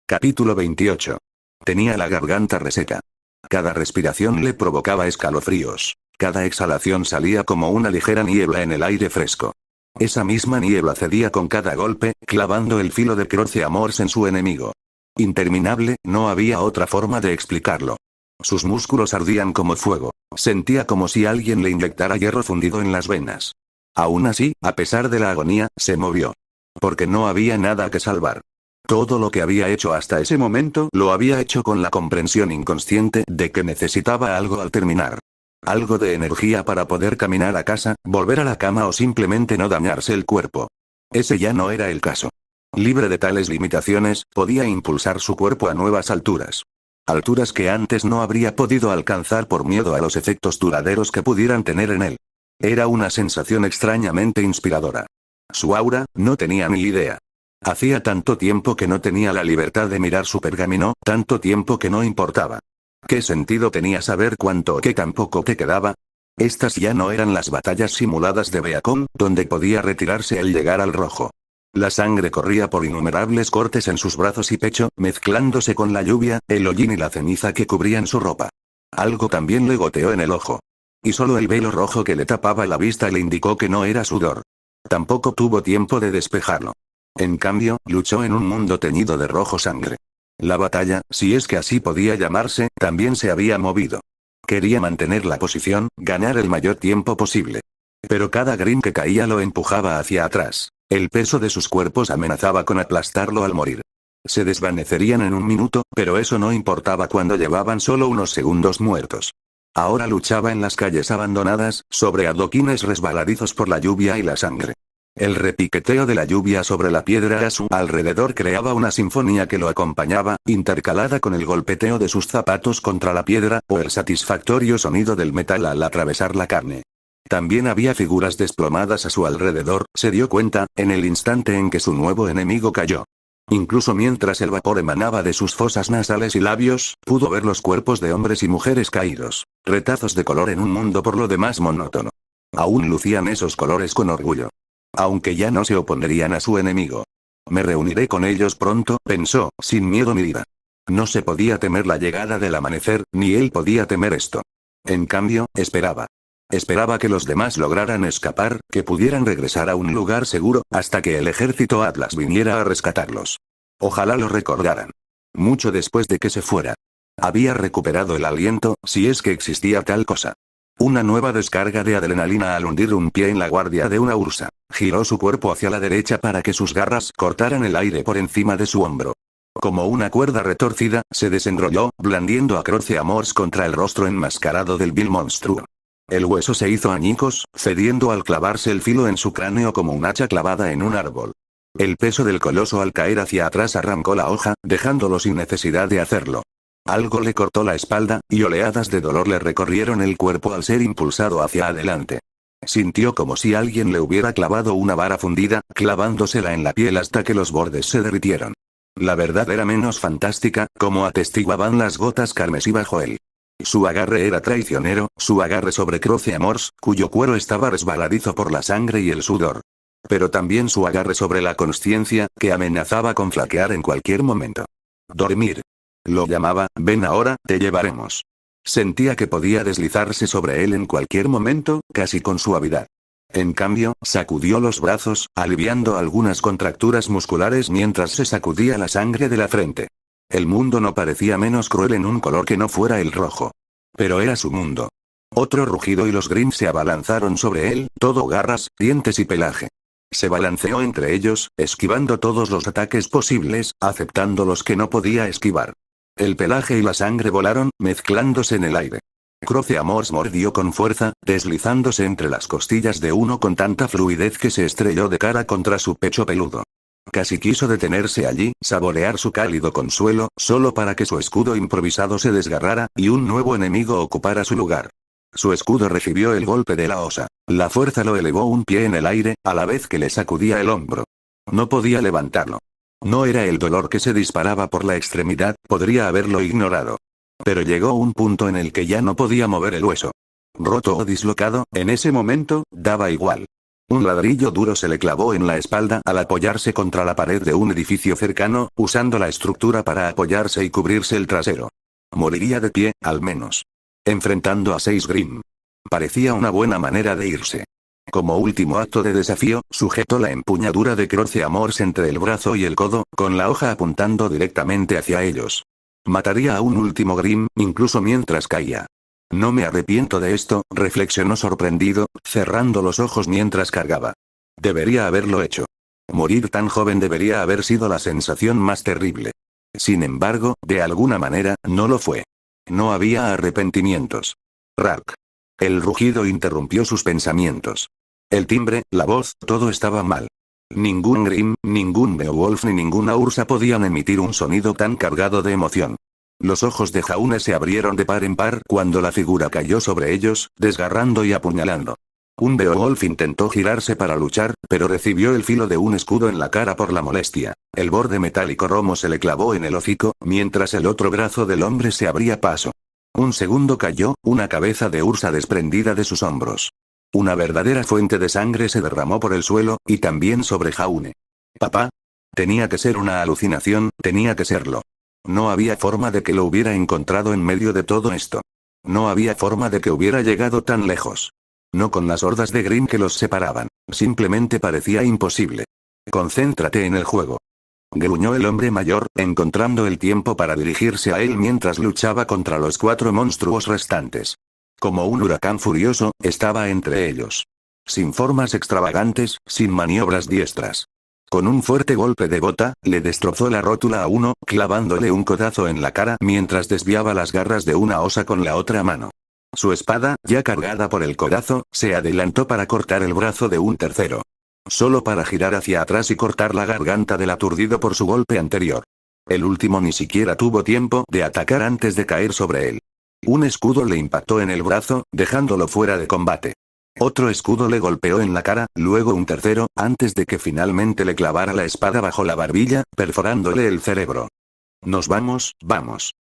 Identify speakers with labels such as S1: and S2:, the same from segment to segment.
S1: Capítulo 28. Tenía la garganta reseca. Cada respiración le provocaba escalofríos. Cada exhalación salía como una ligera niebla en el aire fresco. Esa misma niebla cedía con cada golpe, clavando el filo de Croce Amors en su enemigo. Interminable, no había otra forma de explicarlo. Sus músculos ardían como fuego. Sentía como si alguien le inyectara hierro fundido en las venas. Aún así, a pesar de la agonía, se movió. Porque no había nada que salvar. Todo lo que había hecho hasta ese momento lo había hecho con la comprensión inconsciente de que necesitaba algo al terminar. Algo de energía para poder caminar a casa, volver a la cama o simplemente no dañarse el cuerpo. Ese ya no era el caso. Libre de tales limitaciones, podía impulsar su cuerpo a nuevas alturas. Alturas que antes no habría podido alcanzar por miedo a los efectos duraderos que pudieran tener en él. Era una sensación extrañamente inspiradora. Su aura, no tenía ni idea. Hacía tanto tiempo que no tenía la libertad de mirar su pergamino, tanto tiempo que no importaba. ¿Qué sentido tenía saber cuánto o qué tan poco te quedaba? Estas ya no eran las batallas simuladas de Beacon, donde podía retirarse al llegar al rojo. La sangre corría por innumerables cortes en sus brazos y pecho, mezclándose con la lluvia, el hollín y la ceniza que cubrían su ropa. Algo también le goteó en el ojo. Y solo el velo rojo que le tapaba la vista le indicó que no era sudor. Tampoco tuvo tiempo de despejarlo. En cambio, luchó en un mundo teñido de rojo sangre. La batalla, si es que así podía llamarse, también se había movido. Quería mantener la posición, ganar el mayor tiempo posible. Pero cada grim que caía lo empujaba hacia atrás. El peso de sus cuerpos amenazaba con aplastarlo al morir. Se desvanecerían en un minuto, pero eso no importaba cuando llevaban solo unos segundos muertos. Ahora luchaba en las calles abandonadas, sobre adoquines resbaladizos por la lluvia y la sangre. El repiqueteo de la lluvia sobre la piedra a su alrededor creaba una sinfonía que lo acompañaba, intercalada con el golpeteo de sus zapatos contra la piedra, o el satisfactorio sonido del metal al atravesar la carne. También había figuras desplomadas a su alrededor, se dio cuenta, en el instante en que su nuevo enemigo cayó. Incluso mientras el vapor emanaba de sus fosas nasales y labios, pudo ver los cuerpos de hombres y mujeres caídos, retazos de color en un mundo por lo demás monótono. Aún lucían esos colores con orgullo. Aunque ya no se oponerían a su enemigo. Me reuniré con ellos pronto, pensó, sin miedo ni ira. No se podía temer la llegada del amanecer, ni él podía temer esto. En cambio, esperaba. Esperaba que los demás lograran escapar, que pudieran regresar a un lugar seguro, hasta que el ejército Atlas viniera a rescatarlos. Ojalá lo recordaran. Mucho después de que se fuera. Había recuperado el aliento, si es que existía tal cosa. Una nueva descarga de adrenalina al hundir un pie en la guardia de una ursa. Giró su cuerpo hacia la derecha para que sus garras cortaran el aire por encima de su hombro. Como una cuerda retorcida, se desenrolló, blandiendo a Croce Amors contra el rostro enmascarado del vil monstruo. El hueso se hizo añicos, cediendo al clavarse el filo en su cráneo como un hacha clavada en un árbol. El peso del coloso al caer hacia atrás arrancó la hoja, dejándolo sin necesidad de hacerlo. Algo le cortó la espalda, y oleadas de dolor le recorrieron el cuerpo al ser impulsado hacia adelante. Sintió como si alguien le hubiera clavado una vara fundida, clavándosela en la piel hasta que los bordes se derritieron. La verdad era menos fantástica, como atestiguaban las gotas carmesí bajo él. Su agarre era traicionero, su agarre sobre Croce Amors, cuyo cuero estaba resbaladizo por la sangre y el sudor. Pero también su agarre sobre la consciencia, que amenazaba con flaquear en cualquier momento. Dormir. Lo llamaba, ven ahora, te llevaremos. Sentía que podía deslizarse sobre él en cualquier momento, casi con suavidad. En cambio, sacudió los brazos, aliviando algunas contracturas musculares mientras se sacudía la sangre de la frente. El mundo no parecía menos cruel en un color que no fuera el rojo. Pero era su mundo. Otro rugido y los Grimm se abalanzaron sobre él, todo garras, dientes y pelaje. Se balanceó entre ellos, esquivando todos los ataques posibles, aceptando los que no podía esquivar. El pelaje y la sangre volaron, mezclándose en el aire. Croce Amors mordió con fuerza, deslizándose entre las costillas de uno con tanta fluidez que se estrelló de cara contra su pecho peludo. Casi quiso detenerse allí, saborear su cálido consuelo, solo para que su escudo improvisado se desgarrara, y un nuevo enemigo ocupara su lugar. Su escudo recibió el golpe de la osa. La fuerza lo elevó un pie en el aire, a la vez que le sacudía el hombro. No podía levantarlo. No era el dolor que se disparaba por la extremidad, podría haberlo ignorado. Pero llegó un punto en el que ya no podía mover el hueso. Roto o dislocado, en ese momento, daba igual. Un ladrillo duro se le clavó en la espalda al apoyarse contra la pared de un edificio cercano, usando la estructura para apoyarse y cubrirse el trasero. Moriría de pie, al menos. Enfrentando a 6 Grimm. Parecía una buena manera de irse. Como último acto de desafío, sujetó la empuñadura de Croce Amors entre el brazo y el codo, con la hoja apuntando directamente hacia ellos. Mataría a un último Grimm, incluso mientras caía. No me arrepiento de esto, reflexionó sorprendido, cerrando los ojos mientras cargaba. Debería haberlo hecho. Morir tan joven debería haber sido la sensación más terrible. Sin embargo, de alguna manera, no lo fue. No había arrepentimientos. Rack. El rugido interrumpió sus pensamientos. El timbre, la voz, todo estaba mal. Ningún Grimm, ningún Beowulf ni ninguna Ursa podían emitir un sonido tan cargado de emoción. Los ojos de Jaune se abrieron de par en par cuando la figura cayó sobre ellos, desgarrando y apuñalando. Un Beowulf intentó girarse para luchar, pero recibió el filo de un escudo en la cara por la molestia. El borde metálico romo se le clavó en el hocico, mientras el otro brazo del hombre se abría paso. Un segundo cayó, una cabeza de Ursa desprendida de sus hombros. Una verdadera fuente de sangre se derramó por el suelo, y también sobre Jaune. ¿Papá? Tenía que ser una alucinación, tenía que serlo. No había forma de que lo hubiera encontrado en medio de todo esto. No había forma de que hubiera llegado tan lejos. No con las hordas de Grimm que los separaban. Simplemente parecía imposible. Concéntrate en el juego. Gruñó el hombre mayor, encontrando el tiempo para dirigirse a él mientras luchaba contra los 4 monstruos restantes. Como un huracán furioso, estaba entre ellos. Sin formas extravagantes, sin maniobras diestras. Con un fuerte golpe de bota, le destrozó la rótula a uno, clavándole un codazo en la cara mientras desviaba las garras de una osa con la otra mano. Su espada, ya cargada por el codazo, se adelantó para cortar el brazo de un tercero. Solo para girar hacia atrás y cortar la garganta del aturdido por su golpe anterior. El último ni siquiera tuvo tiempo de atacar antes de caer sobre él. Un escudo le impactó en el brazo, dejándolo fuera de combate. Otro escudo le golpeó en la cara, luego un tercero, antes de que finalmente le clavara la espada bajo la barbilla, perforándole el cerebro. Nos vamos, vamos.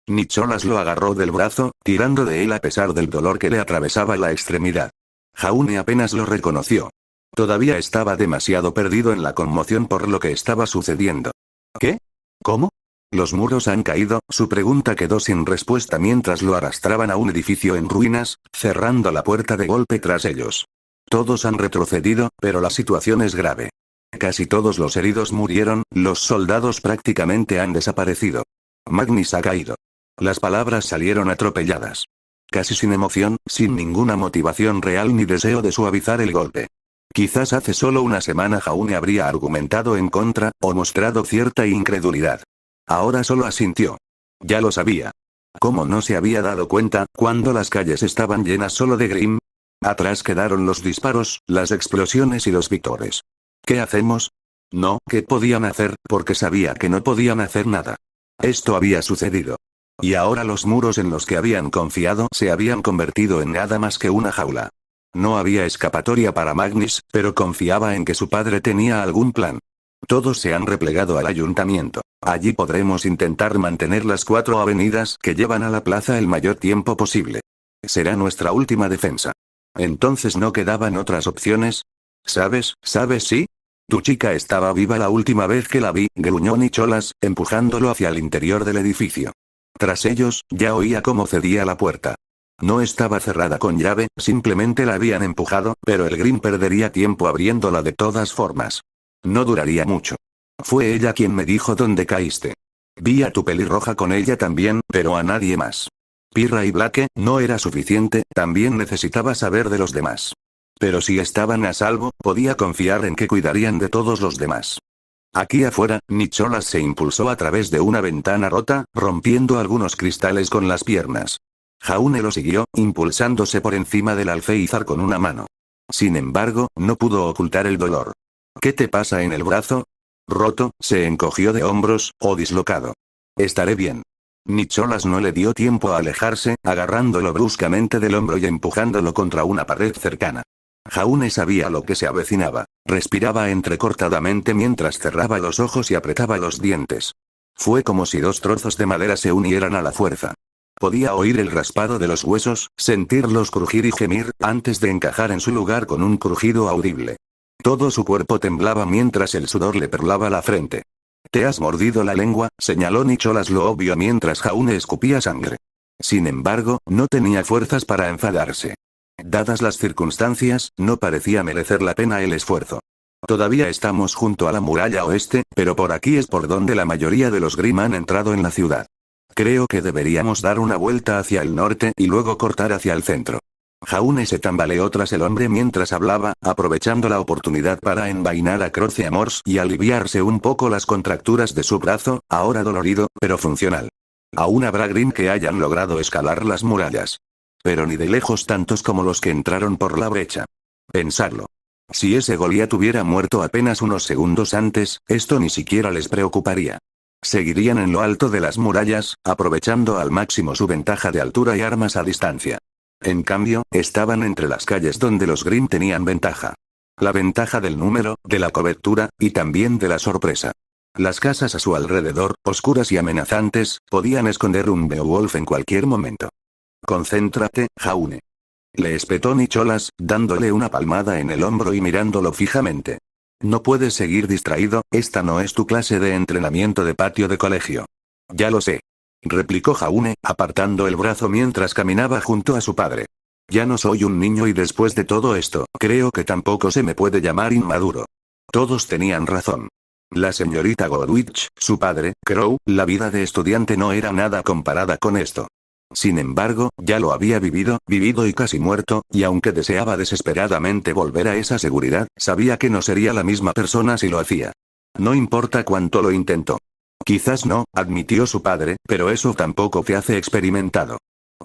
S1: Nicholas lo agarró del brazo, tirando de él a pesar del dolor que le atravesaba la extremidad. Jaune apenas lo reconoció. Todavía estaba demasiado perdido en la conmoción por lo que estaba sucediendo. ¿Qué? ¿Cómo? Los muros han caído, su pregunta quedó sin respuesta mientras lo arrastraban a un edificio en ruinas, cerrando la puerta de golpe tras ellos. Todos han retrocedido, pero la situación es grave. Casi todos los heridos murieron, los soldados prácticamente han desaparecido. Magnus ha caído. Las palabras salieron atropelladas. Casi sin emoción, sin ninguna motivación real ni deseo de suavizar el golpe. Quizás hace solo una semana Jaune habría argumentado en contra, o mostrado cierta incredulidad. Ahora solo asintió. Ya lo sabía. ¿Cómo no se había dado cuenta, cuando las calles estaban llenas solo de Grimm? Atrás quedaron los disparos, las explosiones y los victores. ¿Qué hacemos? No, ¿qué podían hacer? Porque sabía que no podían hacer nada. Esto había sucedido. Y ahora los muros en los que habían confiado se habían convertido en nada más que una jaula. No había escapatoria para Magnus, pero confiaba en que su padre tenía algún plan. Todos se han replegado al ayuntamiento. Allí podremos intentar mantener las 4 avenidas que llevan a la plaza el mayor tiempo posible. Será nuestra última defensa. Entonces no quedaban otras opciones. ¿Sabes sí? Tu chica estaba viva la última vez que la vi, gruñó Nicholas, empujándolo hacia el interior del edificio. Tras ellos, ya oía cómo cedía la puerta. No estaba cerrada con llave, simplemente la habían empujado, pero el Grimm perdería tiempo abriéndola de todas formas. No duraría mucho. Fue ella quien me dijo dónde caíste. Vi a tu pelirroja con ella también, pero a nadie más. Pirra y Blake, no era suficiente, también necesitaba saber de los demás. Pero si estaban a salvo, podía confiar en que cuidarían de todos los demás. Aquí afuera, Nicholas se impulsó a través de una ventana rota, rompiendo algunos cristales con las piernas. Jaune lo siguió, impulsándose por encima del alféizar con una mano. Sin embargo, no pudo ocultar el dolor. ¿Qué te pasa en el brazo? ¿Roto? Se encogió de hombros, o dislocado. Estaré bien. Nicholas no le dio tiempo a alejarse, agarrándolo bruscamente del hombro y empujándolo contra una pared cercana. Jaune sabía lo que se avecinaba. Respiraba entrecortadamente mientras cerraba los ojos y apretaba los dientes. Fue como si 2 trozos de madera se unieran a la fuerza. Podía oír el raspado de los huesos, sentirlos crujir y gemir, antes de encajar en su lugar con un crujido audible. Todo su cuerpo temblaba mientras el sudor le perlaba la frente. «¿Te has mordido la lengua?», señaló Nicholas lo obvio mientras Jaune escupía sangre. Sin embargo, no tenía fuerzas para enfadarse. Dadas las circunstancias, no parecía merecer la pena el esfuerzo. Todavía estamos junto a la muralla oeste, pero por aquí es por donde la mayoría de los Grimm han entrado en la ciudad. Creo que deberíamos dar una vuelta hacia el norte y luego cortar hacia el centro. Jaune se tambaleó tras el hombre mientras hablaba, aprovechando la oportunidad para envainar a Croce Amors y aliviarse un poco las contracturas de su brazo, ahora dolorido, pero funcional. Aún habrá Grimm que hayan logrado escalar las murallas. Pero ni de lejos tantos como los que entraron por la brecha. Pensarlo. Si ese Goliat hubiera muerto apenas unos segundos antes, esto ni siquiera les preocuparía. Seguirían en lo alto de las murallas, aprovechando al máximo su ventaja de altura y armas a distancia. En cambio, estaban entre las calles donde los Grimm tenían ventaja. La ventaja del número, de la cobertura, y también de la sorpresa. Las casas a su alrededor, oscuras y amenazantes, podían esconder un Beowulf en cualquier momento. «Concéntrate, Jaune», le espetó Nicholas, dándole una palmada en el hombro y mirándolo fijamente. «No puedes seguir distraído, esta no es tu clase de entrenamiento de patio de colegio». «Ya lo sé», replicó Jaune, apartando el brazo mientras caminaba junto a su padre. «Ya no soy un niño y después de todo esto, creo que tampoco se me puede llamar inmaduro». Todos tenían razón. La señorita Godwich, su padre, Crow, la vida de estudiante no era nada comparada con esto. Sin embargo, ya lo había vivido y casi muerto, y aunque deseaba desesperadamente volver a esa seguridad, sabía que no sería la misma persona si lo hacía. No importa cuánto lo intentó. «Quizás no», admitió su padre, «pero eso tampoco te hace experimentado.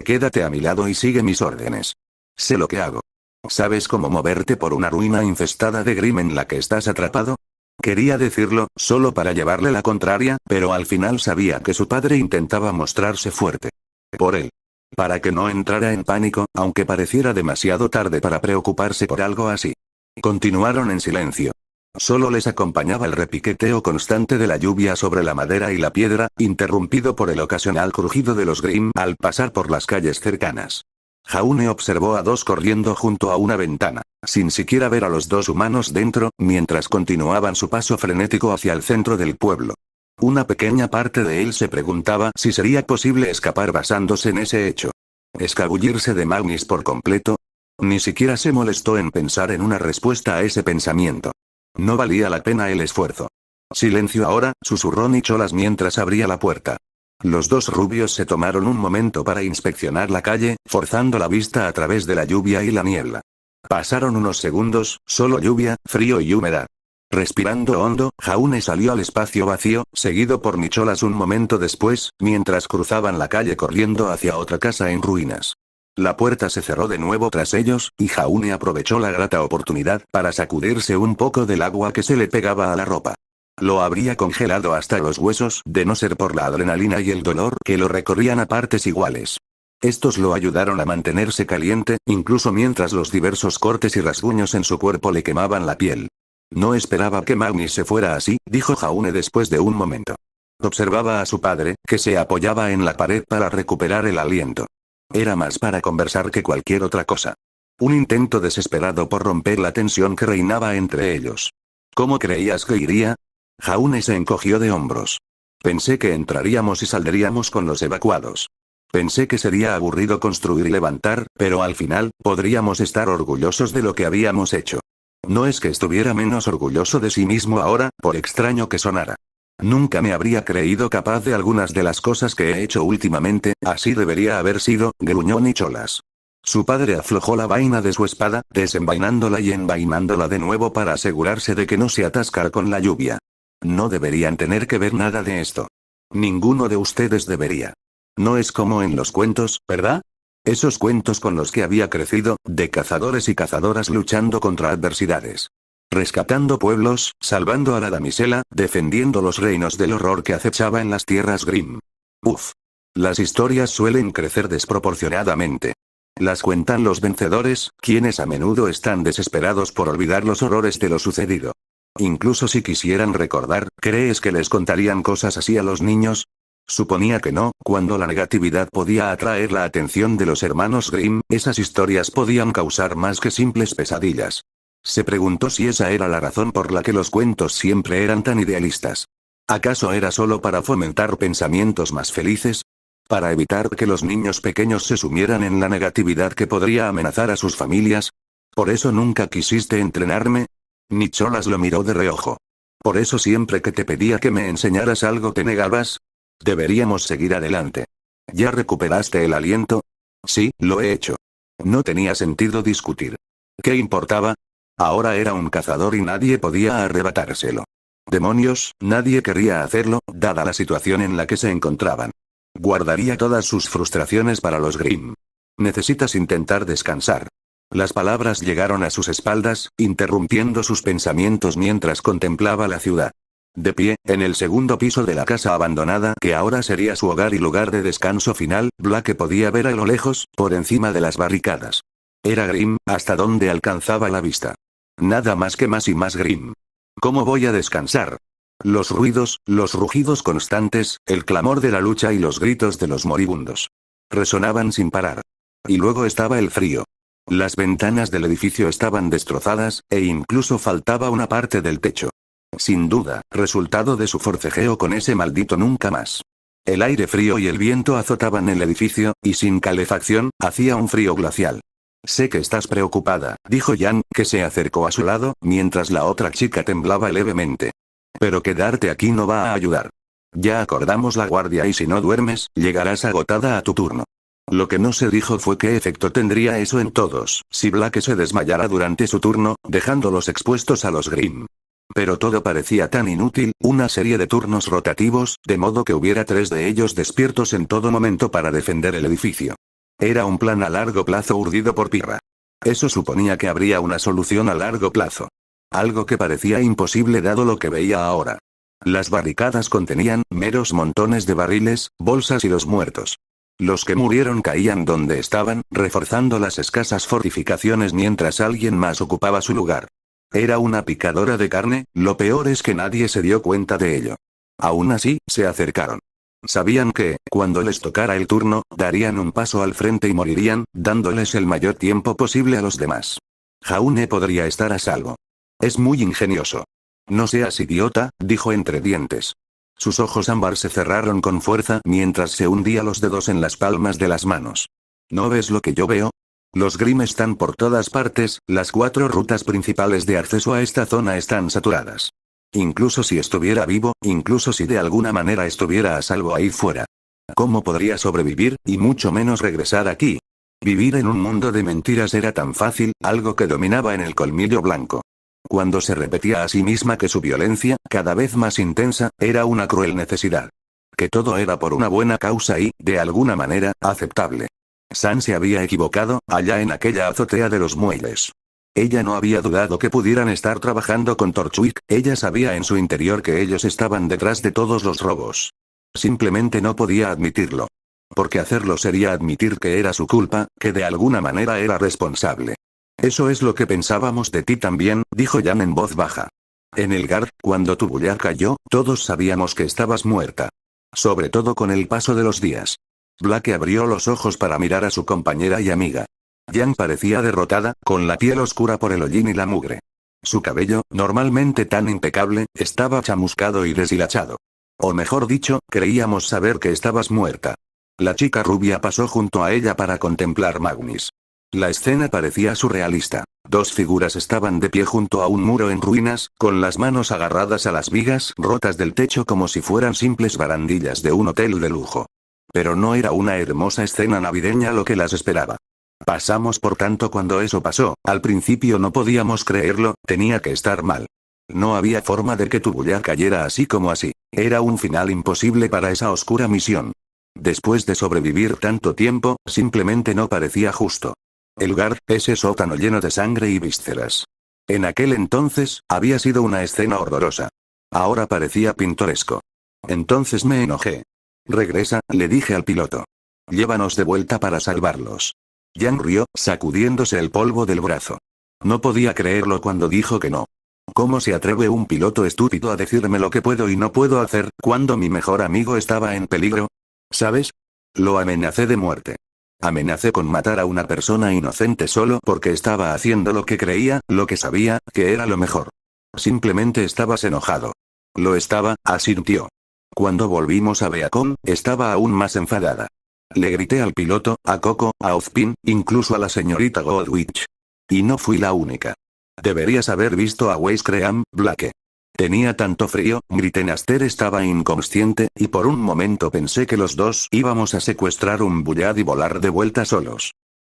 S1: Quédate a mi lado y sigue mis órdenes. Sé lo que hago. ¿Sabes cómo moverte por una ruina infestada de Grimm en la que estás atrapado?» Quería decirlo, solo para llevarle la contraria, pero al final sabía que su padre intentaba mostrarse fuerte. Por él. Para que no entrara en pánico, aunque pareciera demasiado tarde para preocuparse por algo así. Continuaron en silencio. Solo les acompañaba el repiqueteo constante de la lluvia sobre la madera y la piedra, interrumpido por el ocasional crujido de los Grimm al pasar por las calles cercanas. Jaune observó a dos corriendo junto a una ventana, sin siquiera ver a los dos humanos dentro, mientras continuaban su paso frenético hacia el centro del pueblo. Una pequeña parte de él se preguntaba si sería posible escapar basándose en ese hecho. ¿Escabullirse de Magnus por completo? Ni siquiera se molestó en pensar en una respuesta a ese pensamiento. No valía la pena el esfuerzo. «Silencio ahora», susurró Nicholas mientras abría la puerta. Los dos rubios se tomaron un momento para inspeccionar la calle, forzando la vista a través de la lluvia y la niebla. Pasaron unos segundos, solo lluvia, frío y humedad. Respirando hondo, Jaune salió al espacio vacío, seguido por Nicholas un momento después, mientras cruzaban la calle corriendo hacia otra casa en ruinas. La puerta se cerró de nuevo tras ellos, y Jaune aprovechó la grata oportunidad para sacudirse un poco del agua que se le pegaba a la ropa. Lo habría congelado hasta los huesos de no ser por la adrenalina y el dolor que lo recorrían a partes iguales. Estos lo ayudaron a mantenerse caliente, incluso mientras los diversos cortes y rasguños en su cuerpo le quemaban la piel. «No esperaba que Magnus se fuera así», dijo Jaune después de un momento. Observaba a su padre, que se apoyaba en la pared para recuperar el aliento. Era más para conversar que cualquier otra cosa. Un intento desesperado por romper la tensión que reinaba entre ellos. «¿Cómo creías que iría?» Jaune se encogió de hombros. «Pensé que entraríamos y saldríamos con los evacuados. Pensé que sería aburrido construir y levantar, pero al final, podríamos estar orgullosos de lo que habíamos hecho». No es que estuviera menos orgulloso de sí mismo ahora, por extraño que sonara. Nunca me habría creído capaz de algunas de las cosas que he hecho últimamente, así debería haber sido, gruñó Nicholas. Su padre aflojó la vaina de su espada, desenvainándola y envainándola de nuevo para asegurarse de que no se atascara con la lluvia. No deberían tener que ver nada de esto. Ninguno de ustedes debería. No es como en los cuentos, ¿verdad? Esos cuentos con los que había crecido, de cazadores y cazadoras luchando contra adversidades. Rescatando pueblos, salvando a la damisela, defendiendo los reinos del horror que acechaba en las tierras Grimm. Uf. Las historias suelen crecer desproporcionadamente. Las cuentan los vencedores, quienes a menudo están desesperados por olvidar los horrores de lo sucedido. Incluso si quisieran recordar, ¿crees que les contarían cosas así a los niños? Suponía que no, cuando la negatividad podía atraer la atención de los hermanos Grimm, esas historias podían causar más que simples pesadillas. Se preguntó si esa era la razón por la que los cuentos siempre eran tan idealistas. ¿Acaso era solo para fomentar pensamientos más felices? ¿Para evitar que los niños pequeños se sumieran en la negatividad que podría amenazar a sus familias? ¿Por eso nunca quisiste entrenarme? Nicholas lo miró de reojo. ¿Por eso siempre que te pedía que me enseñaras algo te negabas? Deberíamos seguir adelante. ¿Ya recuperaste el aliento? Sí, lo he hecho. No tenía sentido discutir. ¿Qué importaba? Ahora era un cazador y nadie podía arrebatárselo. Demonios, nadie querría hacerlo, dada la situación en la que se encontraban. Guardaría todas sus frustraciones para los Grimm. Necesitas intentar descansar. Las palabras llegaron a sus espaldas, interrumpiendo sus pensamientos mientras contemplaba la ciudad. De pie, en el segundo piso de la casa abandonada que ahora sería su hogar y lugar de descanso final, Blake podía ver a lo lejos, por encima de las barricadas. Era Grimm, hasta donde alcanzaba la vista. Nada más que más y más Grimm. ¿Cómo voy a descansar? Los ruidos, los rugidos constantes, el clamor de la lucha y los gritos de los moribundos. Resonaban sin parar. Y luego estaba el frío. Las ventanas del edificio estaban destrozadas, e incluso faltaba una parte del techo. Sin duda, resultado de su forcejeo con ese maldito nunca más. El aire frío y el viento azotaban el edificio, y sin calefacción, hacía un frío glacial. Sé que estás preocupada, dijo Jan, que se acercó a su lado, mientras la otra chica temblaba levemente. Pero quedarte aquí no va a ayudar. Ya acordamos la guardia y si no duermes, llegarás agotada a tu turno. Lo que no se dijo fue qué efecto tendría eso en todos, si Blake se desmayara durante su turno, dejándolos expuestos a los Grimm. Pero todo parecía tan inútil, una serie de turnos rotativos, de modo que hubiera 3 de ellos despiertos en todo momento para defender el edificio. Era un plan a largo plazo urdido por Pirra. Eso suponía que habría una solución a largo plazo. Algo que parecía imposible dado lo que veía ahora. Las barricadas contenían meros montones de barriles, bolsas y los muertos. Los que murieron caían donde estaban, reforzando las escasas fortificaciones mientras alguien más ocupaba su lugar. Era una picadora de carne, lo peor es que nadie se dio cuenta de ello. Aún así, se acercaron. Sabían que, cuando les tocara el turno, darían un paso al frente y morirían, dándoles el mayor tiempo posible a los demás. Jaune podría estar a salvo. Es muy ingenioso. No seas idiota, dijo entre dientes. Sus ojos ámbar se cerraron con fuerza mientras se hundía los dedos en las palmas de las manos. ¿No ves lo que yo veo? Los Grimm están por todas partes, las 4 rutas principales de acceso a esta zona están saturadas. Incluso si estuviera vivo, incluso si de alguna manera estuviera a salvo ahí fuera. ¿Cómo podría sobrevivir, y mucho menos regresar aquí? Vivir en un mundo de mentiras era tan fácil, algo que dominaba en el colmillo blanco. Cuando se repetía a sí misma que su violencia, cada vez más intensa, era una cruel necesidad. Que todo era por una buena causa y, de alguna manera, aceptable. San se había equivocado, allá en aquella azotea de los muelles. Ella no había dudado que pudieran estar trabajando con Torchwick, ella sabía en su interior que ellos estaban detrás de todos los robos. Simplemente no podía admitirlo. Porque hacerlo sería admitir que era su culpa, que de alguna manera era responsable. Eso es lo que pensábamos de ti también, dijo Jan en voz baja. En el Guard, cuando tu bullar cayó, todos sabíamos que estabas muerta. Sobre todo con el paso de los días. Blake abrió los ojos para mirar a su compañera y amiga. Jan parecía derrotada, con la piel oscura por el hollín y la mugre. Su cabello, normalmente tan impecable, estaba chamuscado y deshilachado. O mejor dicho, creíamos saber que estabas muerta. La chica rubia pasó junto a ella para contemplar Magnus. La escena parecía surrealista. 2 figuras estaban de pie junto a un muro en ruinas, con las manos agarradas a las vigas rotas del techo como si fueran simples barandillas de un hotel de lujo. Pero no era una hermosa escena navideña lo que las esperaba. Pasamos por tanto cuando eso pasó, al principio no podíamos creerlo, tenía que estar mal. No había forma de que tu bullar cayera así como así. Era un final imposible para esa oscura misión. Después de sobrevivir tanto tiempo, simplemente no parecía justo. El Guard, ese sótano lleno de sangre y vísceras. En aquel entonces, había sido una escena horrorosa. Ahora parecía pintoresco. Entonces me enojé. Regresa, le dije al piloto. Llévanos de vuelta para salvarlos. Jan rió, sacudiéndose el polvo del brazo. No podía creerlo cuando dijo que no. ¿Cómo se atreve un piloto estúpido a decirme lo que puedo y no puedo hacer, cuando mi mejor amigo estaba en peligro? ¿Sabes? Lo amenacé de muerte. Amenacé con matar a una persona inocente solo porque estaba haciendo lo que creía, lo que sabía, que era lo mejor. Simplemente estabas enojado. Lo estaba, asintió. Cuando volvimos a Beacon, estaba aún más enfadada. Le grité al piloto, a Coco, a Ozpin, incluso a la señorita Goldwich. Y no fui la única. Deberías haber visto a Weiss Cream, Blake. Tenía tanto frío, grité. Aster estaba inconsciente, y por un momento pensé que los dos íbamos a secuestrar un Bullard y volar de vuelta solos.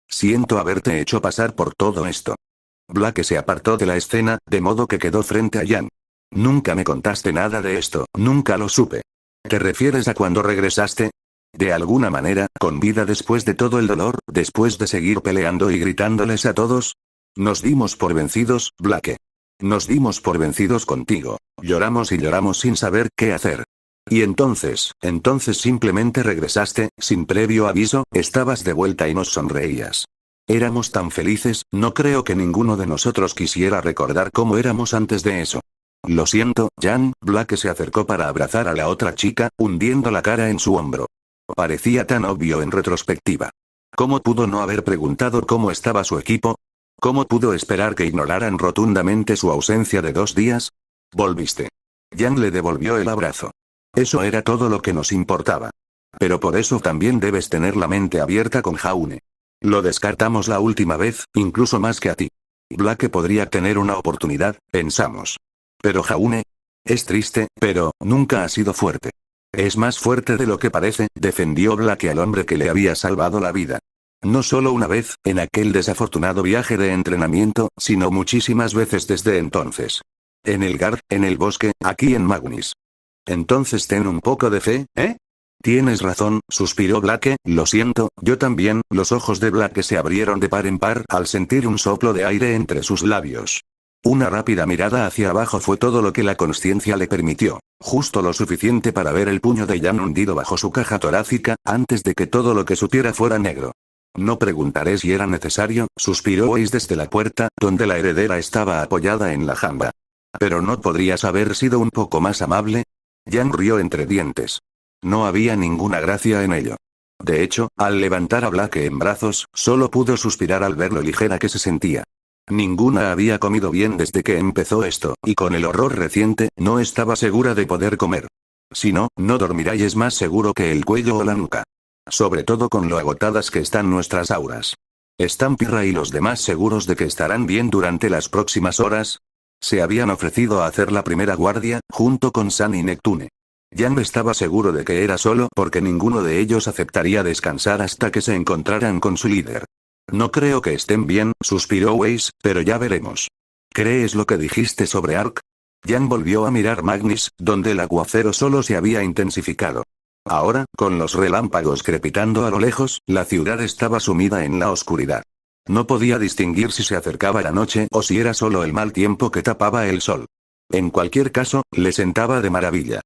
S1: Siento haberte hecho pasar por todo esto. Blake se apartó de la escena, de modo que quedó frente a Jan. Nunca me contaste nada de esto, nunca lo supe. ¿Te refieres a cuando regresaste? De alguna manera, con vida después de todo el dolor, después de seguir peleando y gritándoles a todos. Nos dimos por vencidos, Blake. Nos dimos por vencidos contigo. Lloramos y lloramos sin saber qué hacer. Y entonces simplemente regresaste, sin previo aviso, estabas de vuelta y nos sonreías. Éramos tan felices, no creo que ninguno de nosotros quisiera recordar cómo éramos antes de eso. Lo siento, Jan. Blake se acercó para abrazar a la otra chica, hundiendo la cara en su hombro. Parecía tan obvio en retrospectiva. ¿Cómo pudo no haber preguntado cómo estaba su equipo? ¿Cómo pudo esperar que ignoraran rotundamente su ausencia de 2 días? Volviste. Jan le devolvió el abrazo. Eso era todo lo que nos importaba. Pero por eso también debes tener la mente abierta con Jaune. Lo descartamos la última vez, incluso más que a ti. Blake podría tener una oportunidad, pensamos. Pero Jaune es triste, pero nunca ha sido fuerte. Es más fuerte de lo que parece, defendió Blake al hombre que le había salvado la vida. No solo una vez, en aquel desafortunado viaje de entrenamiento, sino muchísimas veces desde entonces. En el Guard, en el bosque, aquí en Magnis. Entonces ten un poco de fe, ¿eh? Tienes razón, suspiró Blake. Lo siento, yo también. Los ojos de Blake se abrieron de par en par al sentir un soplo de aire entre sus labios. Una rápida mirada hacia abajo fue todo lo que la consciencia le permitió, justo lo suficiente para ver el puño de Jan hundido bajo su caja torácica, antes de que todo lo que supiera fuera negro. No preguntaré si era necesario, suspiró Weiss desde la puerta, donde la heredera estaba apoyada en la jamba. Pero ¿no podrías haber sido un poco más amable? Jan rió entre dientes. No había ninguna gracia en ello. De hecho, al levantar a Blake en brazos, solo pudo suspirar al ver lo ligera que se sentía. Ninguna había comido bien desde que empezó esto, y con el horror reciente, no estaba segura de poder comer. Si no, no dormirá y es más seguro que el cuello o la nuca. Sobre todo con lo agotadas que están nuestras auras. ¿Están Pirra y los demás seguros de que estarán bien durante las próximas horas? Se habían ofrecido a hacer la primera guardia, junto con San y Neptune. Jan estaba seguro de que era solo porque ninguno de ellos aceptaría descansar hasta que se encontraran con su líder. No creo que estén bien, suspiró Weiss, pero ya veremos. ¿Crees lo que dijiste sobre Ark? Jan volvió a mirar Magnis, donde el aguacero solo se había intensificado. Ahora, con los relámpagos crepitando a lo lejos, la ciudad estaba sumida en la oscuridad. No podía distinguir si se acercaba la noche o si era solo el mal tiempo que tapaba el sol. En cualquier caso, le sentaba de maravilla.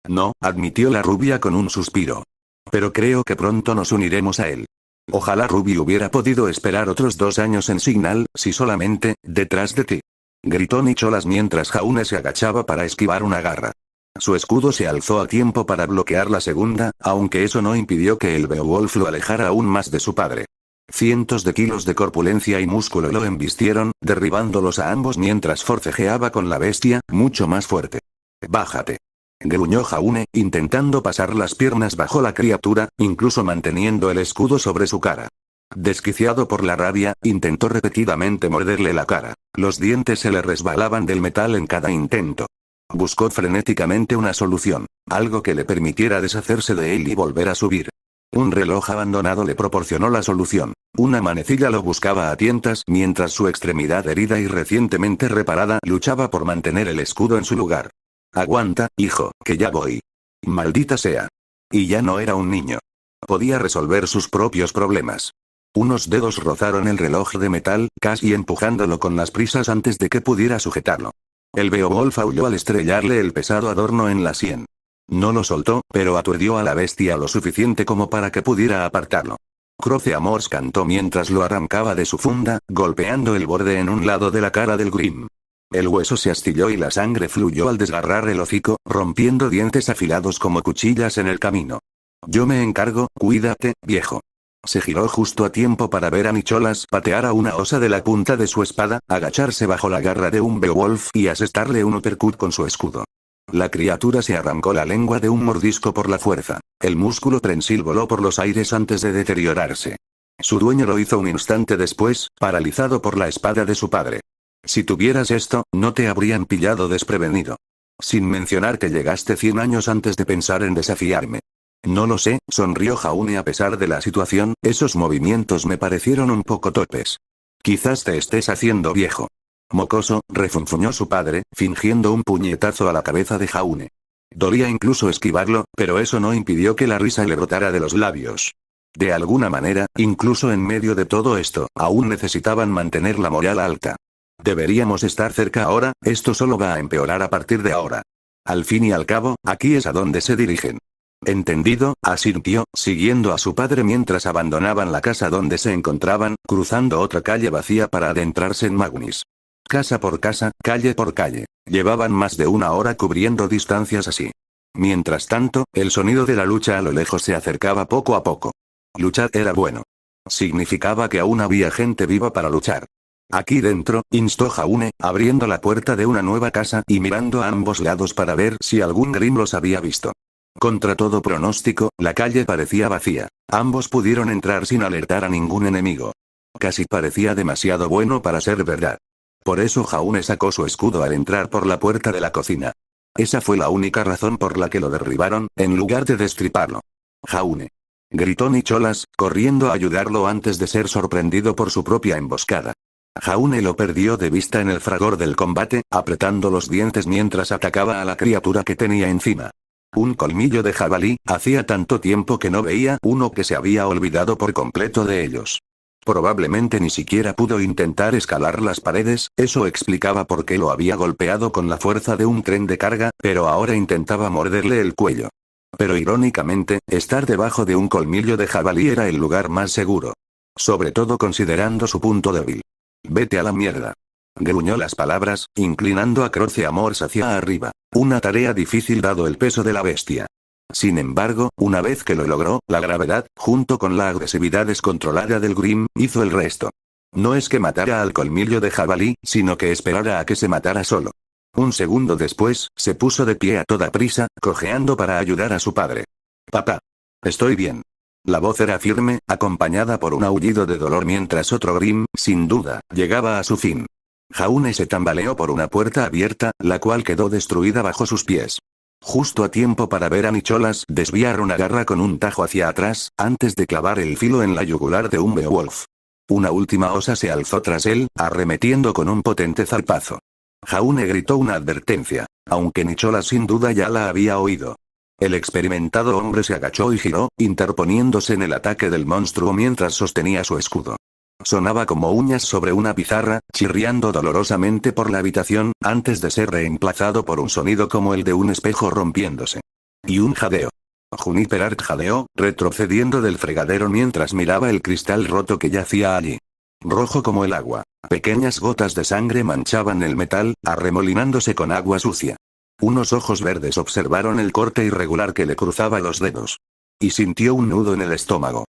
S1: No, admitió la rubia con un suspiro. Pero creo que pronto nos uniremos a él. Ojalá Ruby hubiera podido esperar otros 2 años en Signal, si solamente, detrás de ti. Gritó Nicholas mientras Jaune se agachaba para esquivar una garra. Su escudo se alzó a tiempo para bloquear la segunda, aunque eso no impidió que el Beowulf lo alejara aún más de su padre. Cientos de kilos de corpulencia y músculo lo embistieron, derribándolos a ambos mientras forcejeaba con la bestia, mucho más fuerte. «Bájate», gruñó Jaune, intentando pasar las piernas bajo la criatura, incluso manteniendo el escudo sobre su cara. Desquiciado por la rabia, intentó repetidamente morderle la cara. Los dientes se le resbalaban del metal en cada intento. Buscó frenéticamente una solución, algo que le permitiera deshacerse de él y volver a subir. Un reloj abandonado le proporcionó la solución. Una manecilla lo buscaba a tientas mientras su extremidad herida y recientemente reparada luchaba por mantener el escudo en su lugar. «Aguanta, hijo, que ya voy». Maldita sea. Y ya no era un niño. Podía resolver sus propios problemas. Unos dedos rozaron el reloj de metal, casi empujándolo con las prisas antes de que pudiera sujetarlo. El Beowulf aulló al estrellarle el pesado adorno en la sien. No lo soltó, pero aturdió a la bestia lo suficiente como para que pudiera apartarlo. Croce Amors cantó mientras lo arrancaba de su funda, golpeando el borde en un lado de la cara del Grim. El hueso se astilló y la sangre fluyó al desgarrar el hocico, rompiendo dientes afilados como cuchillas en el camino. Yo me encargo, cuídate, viejo. Se giró justo a tiempo para ver a Nicholas patear a una osa de la punta de su espada, agacharse bajo la garra de un Beowulf y asestarle un uppercut con su escudo. La criatura se arrancó la lengua de un mordisco por la fuerza. El músculo prensil voló por los aires antes de deteriorarse. Su dueño lo hizo un instante después, paralizado por la espada de su padre. Si tuvieras esto, no te habrían pillado desprevenido. Sin mencionar que llegaste 100 años antes de pensar en desafiarme. No lo sé, sonrió Jaune a pesar de la situación, esos movimientos me parecieron un poco torpes. Quizás te estés haciendo viejo. Mocoso, refunfuñó su padre, fingiendo un puñetazo a la cabeza de Jaune. Dolía incluso esquivarlo, pero eso no impidió que la risa le brotara de los labios. De alguna manera, incluso en medio de todo esto, aún necesitaban mantener la moral alta. Deberíamos estar cerca ahora, esto solo va a empeorar a partir de ahora. Al fin y al cabo, aquí es a donde se dirigen. Entendido, asintió, siguiendo a su padre mientras abandonaban la casa donde se encontraban, cruzando otra calle vacía para adentrarse en Magnis. Casa por casa, calle por calle. Llevaban más de una hora cubriendo distancias así. Mientras tanto, el sonido de la lucha a lo lejos se acercaba poco a poco. Luchar era bueno. Significaba que aún había gente viva para luchar. Aquí dentro, instó Jaune, abriendo la puerta de una nueva casa y mirando a ambos lados para ver si algún Grimm los había visto. Contra todo pronóstico, la calle parecía vacía. Ambos pudieron entrar sin alertar a ningún enemigo. Casi parecía demasiado bueno para ser verdad. Por eso Jaune sacó su escudo al entrar por la puerta de la cocina. Esa fue la única razón por la que lo derribaron, en lugar de destriparlo. Jaune. Gritó Nicholas, corriendo a ayudarlo antes de ser sorprendido por su propia emboscada. Jaune lo perdió de vista en el fragor del combate, apretando los dientes mientras atacaba a la criatura que tenía encima. Un colmillo de jabalí, hacía tanto tiempo que no veía uno que se había olvidado por completo de ellos. Probablemente ni siquiera pudo intentar escalar las paredes, eso explicaba por qué lo había golpeado con la fuerza de un tren de carga, pero ahora intentaba morderle el cuello. Pero irónicamente, estar debajo de un colmillo de jabalí era el lugar más seguro. Sobre todo considerando su punto débil. Vete a la mierda. Gruñó las palabras, inclinando a Croce Amors hacia arriba. Una tarea difícil dado el peso de la bestia. Sin embargo, una vez que lo logró, la gravedad, junto con la agresividad descontrolada del Grimm, hizo el resto. No es que matara al colmillo de jabalí, sino que esperara a que se matara solo. Un segundo después, se puso de pie a toda prisa, cojeando para ayudar a su padre. Papá. Estoy bien. La voz era firme, acompañada por un aullido de dolor mientras otro Grimm, sin duda, llegaba a su fin. Jaune se tambaleó por una puerta abierta, la cual quedó destruida bajo sus pies. Justo a tiempo para ver a Nicholas desviar una garra con un tajo hacia atrás, antes de clavar el filo en la yugular de un Beowulf. Una última osa se alzó tras él, arremetiendo con un potente zarpazo. Jaune gritó una advertencia, aunque Nicholas sin duda ya la había oído. El experimentado hombre se agachó y giró, interponiéndose en el ataque del monstruo mientras sostenía su escudo. Sonaba como uñas sobre una pizarra, chirriando dolorosamente por la habitación, antes de ser reemplazado por un sonido como el de un espejo rompiéndose. Y un jadeo. Juniper Art jadeó, retrocediendo del fregadero mientras miraba el cristal roto que yacía allí. Rojo como el agua. Pequeñas gotas de sangre manchaban el metal, arremolinándose con agua sucia. Unos ojos verdes observaron el corte irregular que le cruzaba los dedos. Y sintió un nudo en el estómago.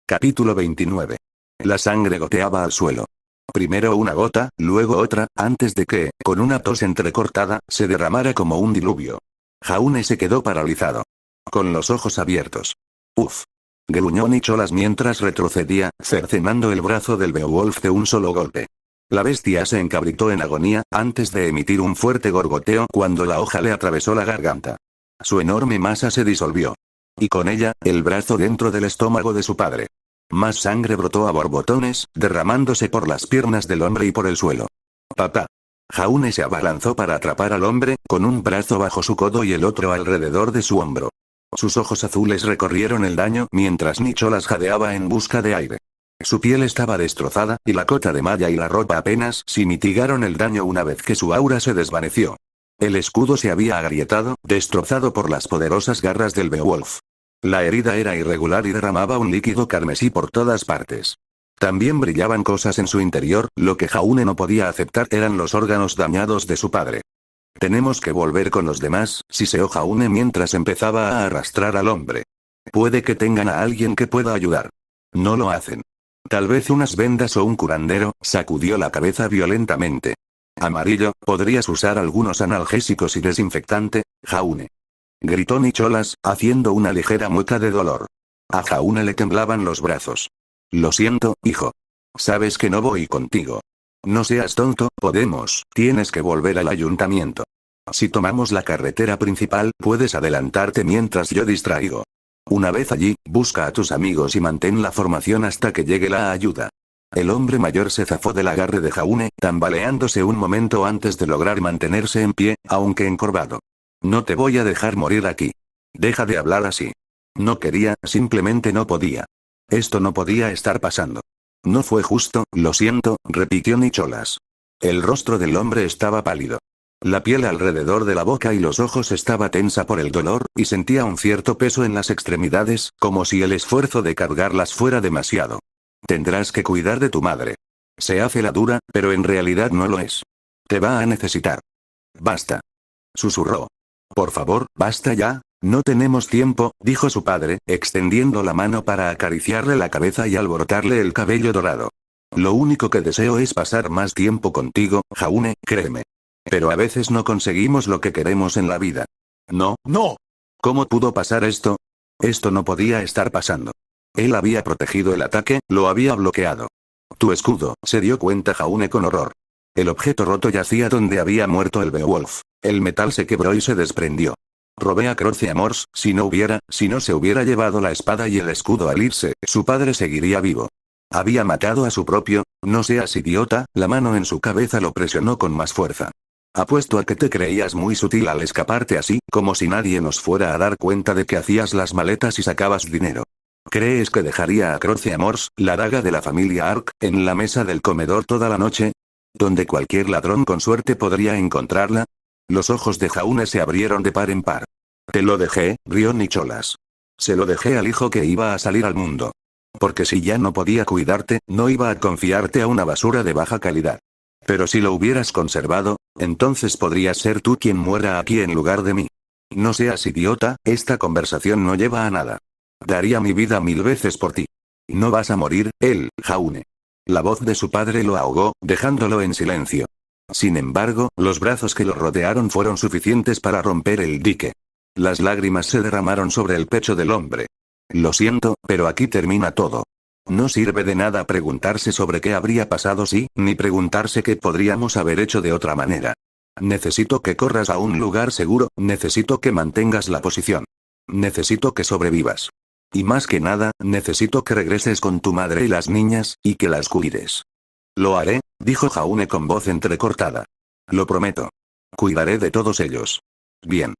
S1: Capítulo 29. La sangre goteaba al suelo. Primero una gota, luego otra, antes de que, con una tos entrecortada, se derramara como un diluvio. Jaune se quedó paralizado. Con los ojos abiertos. Uf. Gruñó Nicholas mientras retrocedía, cercenando el brazo del Beowulf de un solo golpe. La bestia se encabritó en agonía, antes de emitir un fuerte gorgoteo cuando la hoja le atravesó la garganta. Su enorme masa se disolvió. Y con ella, el brazo dentro del estómago de su padre. Más sangre brotó a borbotones, derramándose por las piernas del hombre y por el suelo. Papá. Jaune se abalanzó para atrapar al hombre, con un brazo bajo su codo y el otro alrededor de su hombro. Sus ojos azules recorrieron el daño mientras Nicholas jadeaba en busca de aire. Su piel estaba destrozada, y la cota de malla y la ropa apenas si mitigaron el daño una vez que su aura se desvaneció. El escudo se había agrietado, destrozado por las poderosas garras del Beowulf. La herida era irregular y derramaba un líquido carmesí por todas partes. También brillaban cosas en su interior, lo que Jaune no podía aceptar eran los órganos dañados de su padre. Tenemos que volver con los demás, siseó Jaune mientras empezaba a arrastrar al hombre. Puede que tengan a alguien que pueda ayudar. No lo hacen. Tal vez unas vendas o un curandero, sacudió la cabeza violentamente. Amarillo, ¿podrías usar algunos analgésicos y desinfectante, Jaune? Gritó Nicholas, haciendo una ligera mueca de dolor. A Jaune le temblaban los brazos. Lo siento, hijo. Sabes que no voy contigo. No seas tonto, tienes que volver al ayuntamiento. Si tomamos la carretera principal, puedes adelantarte mientras yo distraigo. Una vez allí, busca a tus amigos y mantén la formación hasta que llegue la ayuda. El hombre mayor se zafó del agarre de Jaune, tambaleándose un momento antes de lograr mantenerse en pie, aunque encorvado. No te voy a dejar morir aquí. Deja de hablar así. No quería, simplemente no podía. Esto no podía estar pasando. No fue justo, lo siento, repitió Nicholas. El rostro del hombre estaba pálido. La piel alrededor de la boca y los ojos estaba tensa por el dolor, y sentía un cierto peso en las extremidades, como si el esfuerzo de cargarlas fuera demasiado. Tendrás que cuidar de tu madre. Se hace la dura, pero en realidad no lo es. Te va a necesitar. Basta. Susurró. Por favor, basta ya. No tenemos tiempo, dijo su padre, extendiendo la mano para acariciarle la cabeza y alborotarle el cabello dorado. Lo único que deseo es pasar más tiempo contigo, Jaune, créeme. Pero a veces no conseguimos lo que queremos en la vida. No, no. ¿Cómo pudo pasar esto? Esto no podía estar pasando. Él había protegido el ataque, lo había bloqueado. Tu escudo, se dio cuenta Jaune con horror. El objeto roto yacía donde había muerto el Beowulf. El metal se quebró y se desprendió. Robé a Croceamors, si no se hubiera llevado la espada y el escudo al irse, su padre seguiría vivo. Había matado a su propio, no seas idiota, la mano en su cabeza lo presionó con más fuerza. Apuesto a que te creías muy sutil al escaparte así, como si nadie nos fuera a dar cuenta de que hacías las maletas y sacabas dinero. ¿Crees que dejaría a Croceamors, la daga de la familia Ark, en la mesa del comedor toda la noche? ¿Donde cualquier ladrón con suerte podría encontrarla? Los ojos de Jaune se abrieron de par en par. Te lo dejé, rió Nicholas. Se lo dejé al hijo que iba a salir al mundo. Porque si ya no podía cuidarte, no iba a confiarte a una basura de baja calidad. Pero si lo hubieras conservado, entonces podrías ser tú quien muera aquí en lugar de mí. No seas idiota, esta conversación no lleva a nada. Daría mi vida 1000 veces por ti. No vas a morir, Jaune. La voz de su padre lo ahogó, dejándolo en silencio. Sin embargo, los brazos que lo rodearon fueron suficientes para romper el dique. Las lágrimas se derramaron sobre el pecho del hombre. Lo siento, pero aquí termina todo. No sirve de nada preguntarse sobre qué habría pasado si, ni preguntarse qué podríamos haber hecho de otra manera. Necesito que corras a un lugar seguro, necesito que mantengas la posición. Necesito que sobrevivas. Y más que nada, necesito que regreses con tu madre y las niñas, y que las cuides. Lo haré, dijo Jaune con voz entrecortada. Lo prometo. Cuidaré de todos ellos. Bien.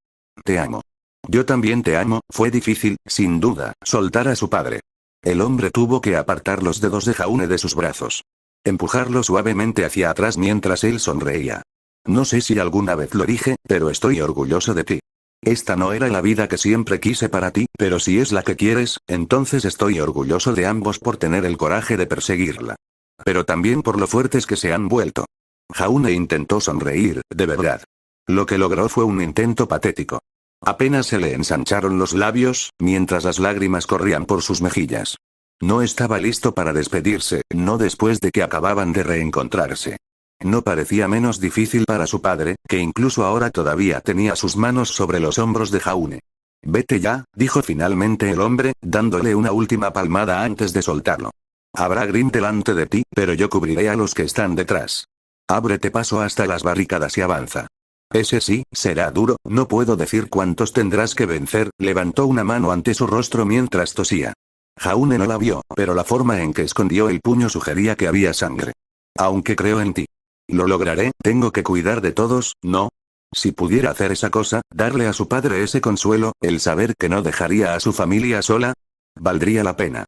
S1: Te amo. Yo también te amo. Fue difícil, sin duda, soltar a su padre. El hombre tuvo que apartar los dedos de Jaune de sus brazos. Empujarlo suavemente hacia atrás mientras él sonreía. No sé si alguna vez lo dije, pero estoy orgulloso de ti. Esta no era la vida que siempre quise para ti, pero si es la que quieres, entonces estoy orgulloso de ambos por tener el coraje de perseguirla. Pero también por lo fuertes que se han vuelto. Jaune intentó sonreír, de verdad. Lo que logró fue un intento patético. Apenas se le ensancharon los labios, mientras las lágrimas corrían por sus mejillas. No estaba listo para despedirse, no después de que acababan de reencontrarse. No parecía menos difícil para su padre, que incluso ahora todavía tenía sus manos sobre los hombros de Jaune. Vete ya, dijo finalmente el hombre, dándole una última palmada antes de soltarlo. Habrá Grimm delante de ti, pero yo cubriré a los que están detrás. Ábrete paso hasta las barricadas y avanza. Ese sí, será duro, no puedo decir cuántos tendrás que vencer, levantó una mano ante su rostro mientras tosía. Jaune no la vio, pero la forma en que escondió el puño sugería que había sangre. Aunque creo en ti. Lo lograré, tengo que cuidar de todos, ¿no? Si pudiera hacer esa cosa, darle a su padre ese consuelo, el saber que no dejaría a su familia sola, valdría la pena.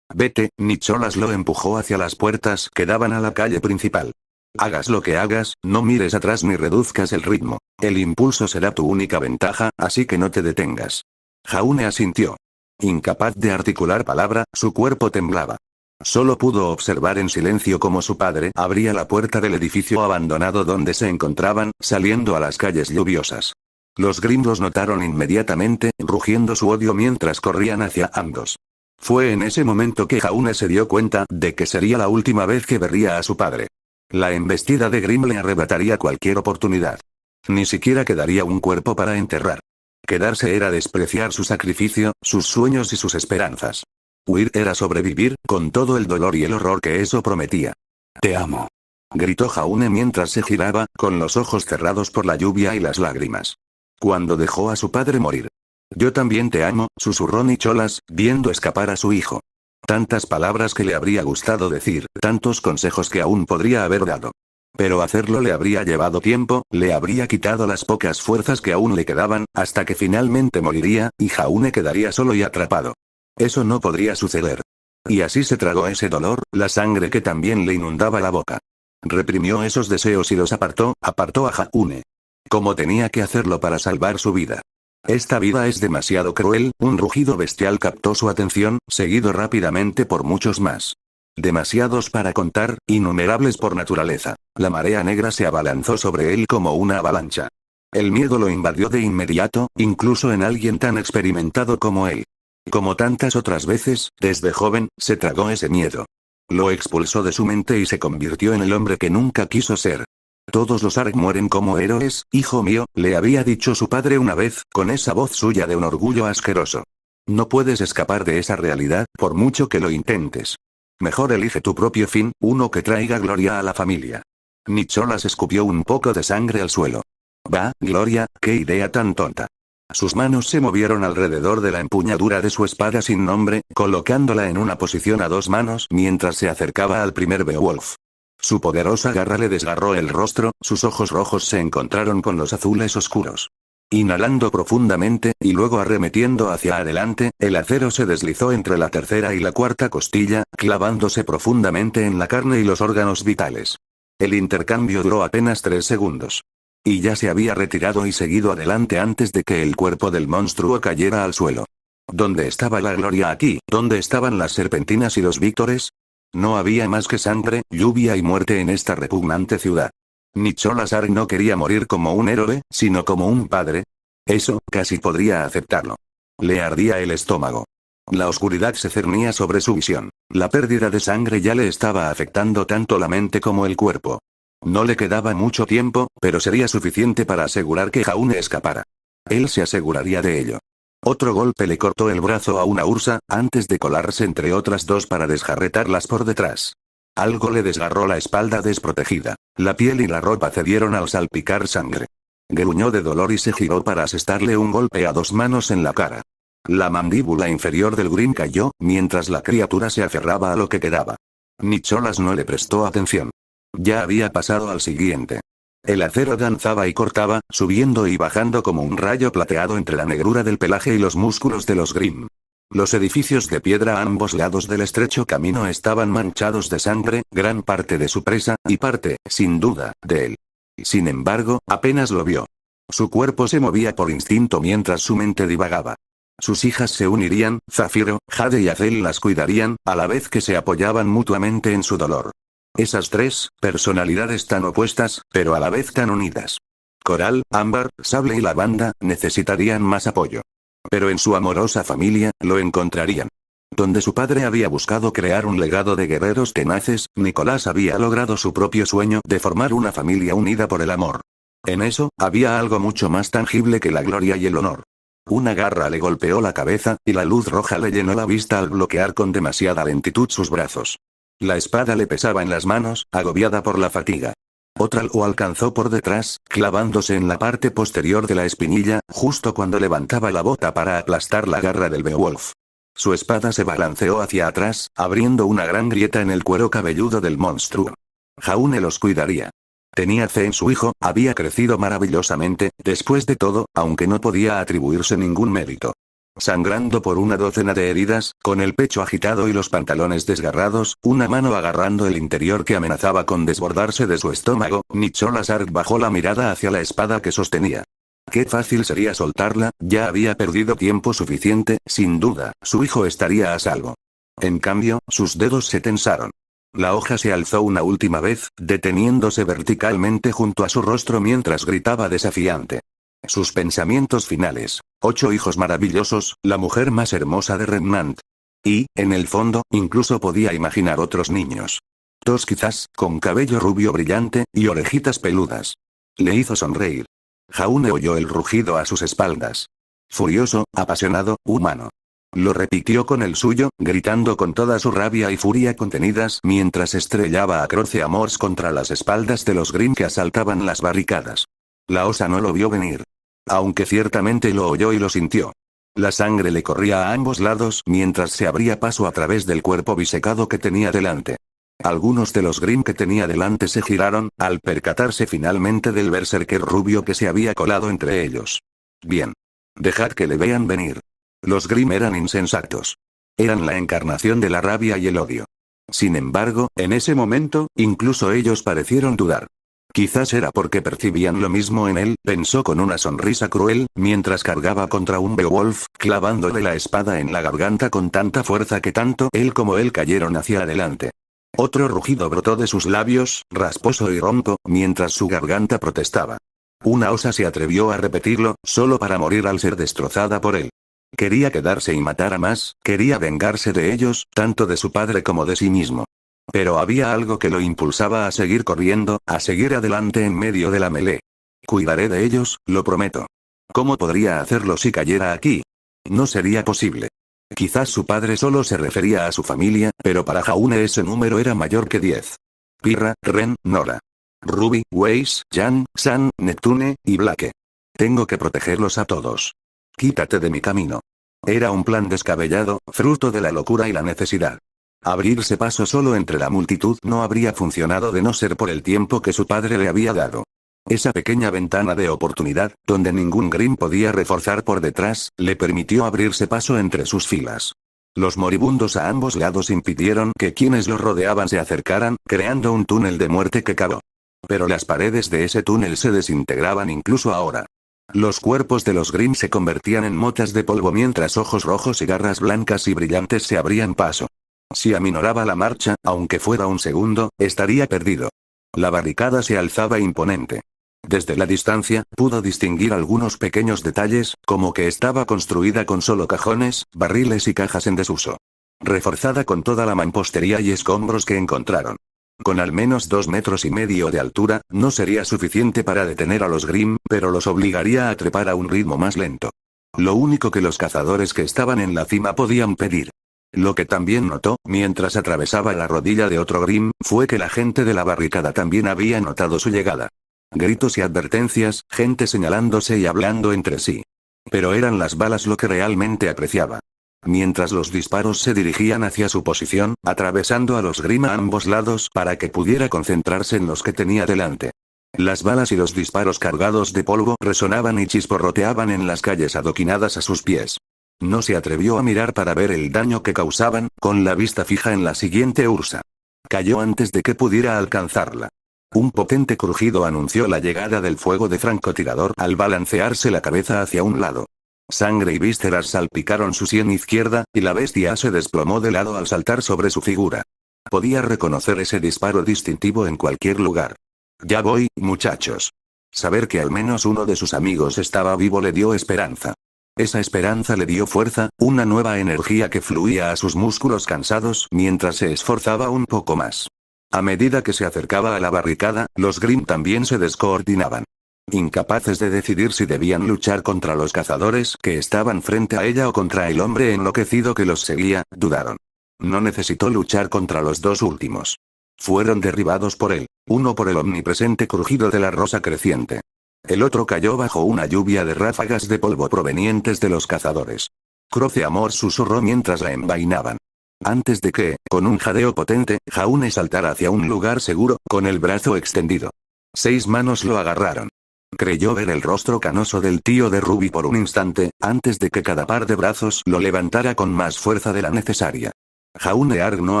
S1: Vete, Nicholas lo empujó hacia las puertas que daban a la calle principal. Hagas lo que hagas, no mires atrás ni reduzcas el ritmo. El impulso será tu única ventaja, así que no te detengas. Jaune asintió. Incapaz de articular palabra, su cuerpo temblaba. Solo pudo observar en silencio cómo su padre abría la puerta del edificio abandonado donde se encontraban, saliendo a las calles lluviosas. Los Grimm los notaron inmediatamente, rugiendo su odio mientras corrían hacia ambos. Fue en ese momento que Jaune se dio cuenta de que sería la última vez que vería a su padre. La embestida de Grimm le arrebataría cualquier oportunidad. Ni siquiera quedaría un cuerpo para enterrar. Quedarse era despreciar su sacrificio, sus sueños y sus esperanzas. Huir era sobrevivir, con todo el dolor y el horror que eso prometía. «Te amo», gritó Jaune mientras se giraba, con los ojos cerrados por la lluvia y las lágrimas. Cuando dejó a su padre morir. «Yo también te amo», susurró Nicholas, viendo escapar a su hijo. Tantas palabras que le habría gustado decir, tantos consejos que aún podría haber dado. Pero hacerlo le habría llevado tiempo, le habría quitado las pocas fuerzas que aún le quedaban, hasta que finalmente moriría, y Jaune quedaría solo y atrapado. Eso no podría suceder. Y así se tragó ese dolor, la sangre que también le inundaba la boca. Reprimió esos deseos y los apartó a Jaune. Como tenía que hacerlo para salvar su vida. «Esta vida es demasiado cruel», un rugido bestial captó su atención, seguido rápidamente por muchos más. Demasiados para contar, innumerables por naturaleza. La marea negra se abalanzó sobre él como una avalancha. El miedo lo invadió de inmediato, incluso en alguien tan experimentado como él. Como tantas otras veces, desde joven, se tragó ese miedo. Lo expulsó de su mente y se convirtió en el hombre que nunca quiso ser. «Todos los Arg mueren como héroes, hijo mío», le había dicho su padre una vez, con esa voz suya de un orgullo asqueroso. «No puedes escapar de esa realidad, por mucho que lo intentes. Mejor elige tu propio fin, uno que traiga gloria a la familia». Nicholas escupió un poco de sangre al suelo. «Bah, Gloria, qué idea tan tonta». Sus manos se movieron alrededor de la empuñadura de su espada sin nombre, colocándola en una posición a dos manos mientras se acercaba al primer Beowulf. Su poderosa garra le desgarró el rostro, sus ojos rojos se encontraron con los azules oscuros. Inhalando profundamente, y luego arremetiendo hacia adelante, el acero se deslizó entre la tercera y la cuarta costilla, clavándose profundamente en la carne y los órganos vitales. El intercambio duró apenas 3 segundos. Y ya se había retirado y seguido adelante antes de que el cuerpo del monstruo cayera al suelo. ¿Dónde estaba la gloria aquí? ¿Dónde estaban las serpentinas y los víctores? No había más que sangre, lluvia y muerte en esta repugnante ciudad. Nicholas Arg no quería morir como un héroe, sino como un padre. Eso, casi podría aceptarlo. Le ardía el estómago. La oscuridad se cernía sobre su visión. La pérdida de sangre ya le estaba afectando tanto la mente como el cuerpo. No le quedaba mucho tiempo, pero sería suficiente para asegurar que Jaune escapara. Él se aseguraría de ello. Otro golpe le cortó el brazo a una ursa, antes de colarse entre otras dos para desjarretarlas por detrás. Algo le desgarró la espalda desprotegida. La piel y la ropa cedieron al salpicar sangre. Gruñó de dolor y se giró para asestarle un golpe a 2 manos en la cara. La mandíbula inferior del Grimm cayó, mientras la criatura se aferraba a lo que quedaba. Nicholas no le prestó atención. Ya había pasado al siguiente. El acero danzaba y cortaba, subiendo y bajando como un rayo plateado entre la negrura del pelaje y los músculos de los Grimm. Los edificios de piedra a ambos lados del estrecho camino estaban manchados de sangre, gran parte de su presa, y parte, sin duda, de él. Sin embargo, apenas lo vio. Su cuerpo se movía por instinto mientras su mente divagaba. Sus hijas se unirían, Zafiro, Jade y Azel las cuidarían, a la vez que se apoyaban mutuamente en su dolor. Esas 3 personalidades tan opuestas, pero a la vez tan unidas. Coral, Ámbar, Sable y Lavanda, necesitarían más apoyo. Pero en su amorosa familia, lo encontrarían. Donde su padre había buscado crear un legado de guerreros tenaces, Nicolás había logrado su propio sueño de formar una familia unida por el amor. En eso, había algo mucho más tangible que la gloria y el honor. Una garra le golpeó la cabeza, y la luz roja le llenó la vista al bloquear con demasiada lentitud sus brazos. La espada le pesaba en las manos, agobiada por la fatiga. Otra lo alcanzó por detrás, clavándose en la parte posterior de la espinilla, justo cuando levantaba la bota para aplastar la garra del Beowulf. Su espada se balanceó hacia atrás, abriendo una gran grieta en el cuero cabelludo del monstruo. Jaune los cuidaría. Tenía fe en su hijo, había crecido maravillosamente, después de todo, aunque no podía atribuirse ningún mérito. Sangrando por una docena de heridas, con el pecho agitado y los pantalones desgarrados, una mano agarrando el interior que amenazaba con desbordarse de su estómago, Nicholas Arg bajó la mirada hacia la espada que sostenía. Qué fácil sería soltarla, ya había perdido tiempo suficiente, sin duda, su hijo estaría a salvo. En cambio, sus dedos se tensaron. La hoja se alzó una última vez, deteniéndose verticalmente junto a su rostro mientras gritaba desafiante. Sus pensamientos finales. 8 hijos maravillosos, la mujer más hermosa de Remnant. Y, en el fondo, incluso podía imaginar otros niños. 2 quizás, con cabello rubio brillante, y orejitas peludas. Le hizo sonreír. Jaune oyó el rugido a sus espaldas. Furioso, apasionado, humano. Lo repitió con el suyo, gritando con toda su rabia y furia contenidas mientras estrellaba a Croce Amors contra las espaldas de los Grimm que asaltaban las barricadas. La osa no lo vio venir. Aunque ciertamente lo oyó y lo sintió. La sangre le corría a ambos lados mientras se abría paso a través del cuerpo bisecado que tenía delante. Algunos de los Grimm que tenía delante se giraron, al percatarse finalmente del berserker rubio que se había colado entre ellos. Bien. Dejad que le vean venir. Los Grimm eran insensatos. Eran la encarnación de la rabia y el odio. Sin embargo, en ese momento, incluso ellos parecieron dudar. Quizás era porque percibían lo mismo en él, pensó con una sonrisa cruel, mientras cargaba contra un Beowulf, clavándole la espada en la garganta con tanta fuerza que tanto él como él cayeron hacia adelante. Otro rugido brotó de sus labios, rasposo y ronco, mientras su garganta protestaba. Una osa se atrevió a repetirlo, solo para morir al ser destrozada por él. Quería quedarse y matar a más, quería vengarse de ellos, tanto de su padre como de sí mismo. Pero había algo que lo impulsaba a seguir corriendo, a seguir adelante en medio de la melee. Cuidaré de ellos, lo prometo. ¿Cómo podría hacerlo si cayera aquí? No sería posible. Quizás su padre solo se refería a su familia, pero para Jaune ese número era mayor que 10. Pirra, Ren, Nora. Ruby, Weiss, Jan, San, Neptune, y Blake. Tengo que protegerlos a todos. Quítate de mi camino. Era un plan descabellado, fruto de la locura y la necesidad. Abrirse paso solo entre la multitud no habría funcionado de no ser por el tiempo que su padre le había dado. Esa pequeña ventana de oportunidad, donde ningún Grimm podía reforzar por detrás, le permitió abrirse paso entre sus filas. Los moribundos a ambos lados impidieron que quienes los rodeaban se acercaran, creando un túnel de muerte que cavó. Pero las paredes de ese túnel se desintegraban incluso ahora. Los cuerpos de los Grimm se convertían en motas de polvo mientras ojos rojos y garras blancas y brillantes se abrían paso. Si aminoraba la marcha, aunque fuera un segundo, estaría perdido. La barricada se alzaba imponente. Desde la distancia, pudo distinguir algunos pequeños detalles, como que estaba construida con solo cajones, barriles y cajas en desuso. Reforzada con toda la mampostería y escombros que encontraron. Con al menos 2,5 metros de altura, no sería suficiente para detener a los Grimm, pero los obligaría a trepar a un ritmo más lento. Lo único que los cazadores que estaban en la cima podían pedir. Lo que también notó, mientras atravesaba la rodilla de otro Grimm, fue que la gente de la barricada también había notado su llegada. Gritos y advertencias, gente señalándose y hablando entre sí. Pero eran las balas lo que realmente apreciaba. Mientras los disparos se dirigían hacia su posición, atravesando a los Grimm a ambos lados para que pudiera concentrarse en los que tenía delante. Las balas y los disparos cargados de polvo resonaban y chisporroteaban en las calles adoquinadas a sus pies. No se atrevió a mirar para ver el daño que causaban, con la vista fija en la siguiente ursa. Cayó antes de que pudiera alcanzarla. Un potente crujido anunció la llegada del fuego de francotirador al balancearse la cabeza hacia un lado. Sangre y vísceras salpicaron su sien izquierda, y la bestia se desplomó de lado al saltar sobre su figura. Podía reconocer ese disparo distintivo en cualquier lugar. Ya voy, muchachos. Saber que al menos uno de sus amigos estaba vivo le dio esperanza. Esa esperanza le dio fuerza, una nueva energía que fluía a sus músculos cansados mientras se esforzaba un poco más. A medida que se acercaba a la barricada, los Grimm también se descoordinaban. Incapaces de decidir si debían luchar contra los cazadores que estaban frente a ella o contra el hombre enloquecido que los seguía, dudaron. No necesitó luchar contra los dos últimos. Fueron derribados por él, uno por el omnipresente crujido de la rosa creciente. El otro cayó bajo una lluvia de ráfagas de polvo provenientes de los cazadores. Croce Amor susurró mientras la envainaban. Antes de que, con un jadeo potente, Jaune saltara hacia un lugar seguro, con el brazo extendido. 6 manos lo agarraron. Creyó ver el rostro canoso del tío de Ruby por un instante, antes de que cada par de brazos lo levantara con más fuerza de la necesaria. Jaune Arg no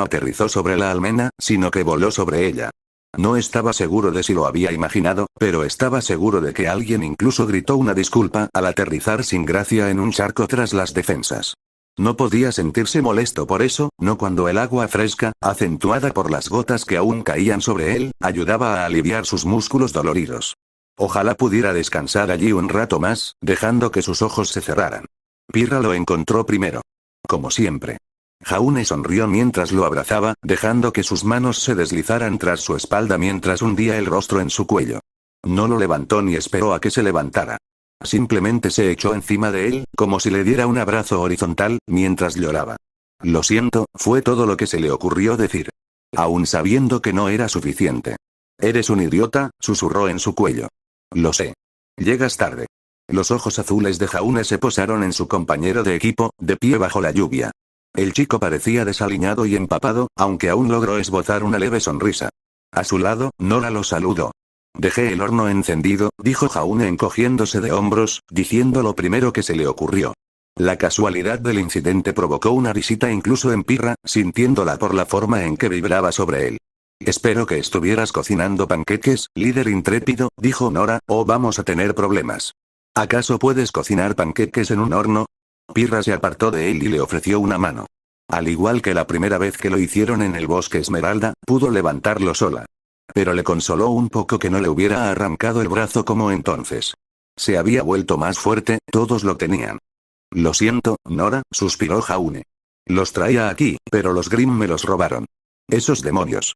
S1: aterrizó sobre la almena, sino que voló sobre ella. No estaba seguro de si lo había imaginado, pero estaba seguro de que alguien incluso gritó una disculpa al aterrizar sin gracia en un charco tras las defensas. No podía sentirse molesto por eso, no cuando el agua fresca, acentuada por las gotas que aún caían sobre él, ayudaba a aliviar sus músculos doloridos. Ojalá pudiera descansar allí un rato más, dejando que sus ojos se cerraran. Pirra lo encontró primero. Como siempre. Jaune sonrió mientras lo abrazaba, dejando que sus manos se deslizaran tras su espalda mientras hundía el rostro en su cuello. No lo levantó ni esperó a que se levantara. Simplemente se echó encima de él, como si le diera un abrazo horizontal, mientras lloraba. Lo siento, fue todo lo que se le ocurrió decir. Aún sabiendo que no era suficiente. Eres un idiota, susurró en su cuello. Lo sé. Llegas tarde. Los ojos azules de Jaune se posaron en su compañero de equipo, de pie bajo la lluvia. El chico parecía desaliñado y empapado, aunque aún logró esbozar una leve sonrisa. A su lado, Nora lo saludó. Dejé el horno encendido, dijo Jaune encogiéndose de hombros, diciendo lo primero que se le ocurrió. La casualidad del incidente provocó una risita incluso en Pirra, sintiéndola por la forma en que vibraba sobre él. Espero que estuvieras cocinando panqueques, líder intrépido, dijo Nora, o vamos a tener problemas. ¿Acaso puedes cocinar panqueques en un horno? Pirra se apartó de él y le ofreció una mano. Al igual que la primera vez que lo hicieron en el bosque Esmeralda, pudo levantarlo sola. Pero le consoló un poco que no le hubiera arrancado el brazo como entonces. Se había vuelto más fuerte, todos lo tenían. Lo siento, Nora, suspiró Jaune. Los traía aquí, pero los Grimm me los robaron. Esos demonios.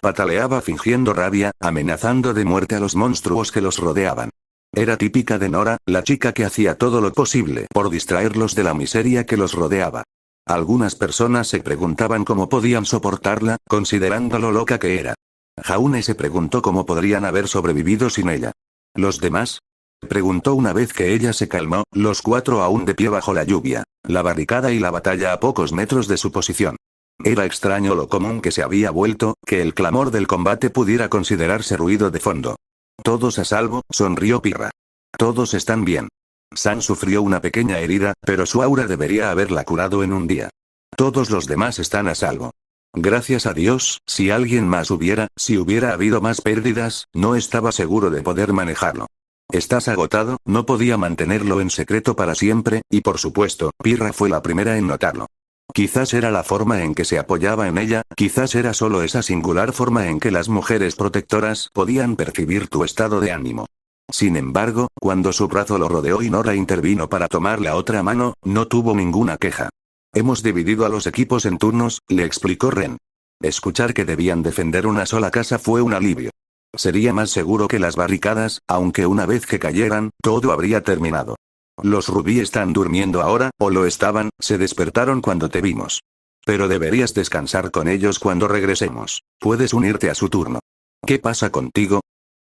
S1: Pataleaba fingiendo rabia, amenazando de muerte a los monstruos que los rodeaban. Era típica de Nora, la chica que hacía todo lo posible por distraerlos de la miseria que los rodeaba. Algunas personas se preguntaban cómo podían soportarla, considerando lo loca que era. Jaune se preguntó cómo podrían haber sobrevivido sin ella. ¿Los demás? Preguntó una vez que ella se calmó, los cuatro aún de pie bajo la lluvia, la barricada y la batalla a pocos metros de su posición. Era extraño lo común que se había vuelto, que el clamor del combate pudiera considerarse ruido de fondo. Todos a salvo, sonrió Pirra. Todos están bien. San sufrió una pequeña herida, pero su aura debería haberla curado en un día. Todos los demás están a salvo. Gracias a Dios, si hubiera habido más pérdidas, no estaba seguro de poder manejarlo. ¿Estás agotado? No podía mantenerlo en secreto para siempre, y por supuesto, Pirra fue la primera en notarlo. Quizás era la forma en que se apoyaba en ella, quizás era solo esa singular forma en que las mujeres protectoras podían percibir tu estado de ánimo. Sin embargo, cuando su brazo lo rodeó y Nora intervino para tomar la otra mano, no tuvo ninguna queja. Hemos dividido a los equipos en turnos, le explicó Ren. Escuchar que debían defender una sola casa fue un alivio. Sería más seguro que las barricadas, aunque una vez que cayeran, todo habría terminado. Los Rubí están durmiendo ahora, o lo estaban, se despertaron cuando te vimos. Pero deberías descansar con ellos cuando regresemos. Puedes unirte a su turno. ¿Qué pasa contigo?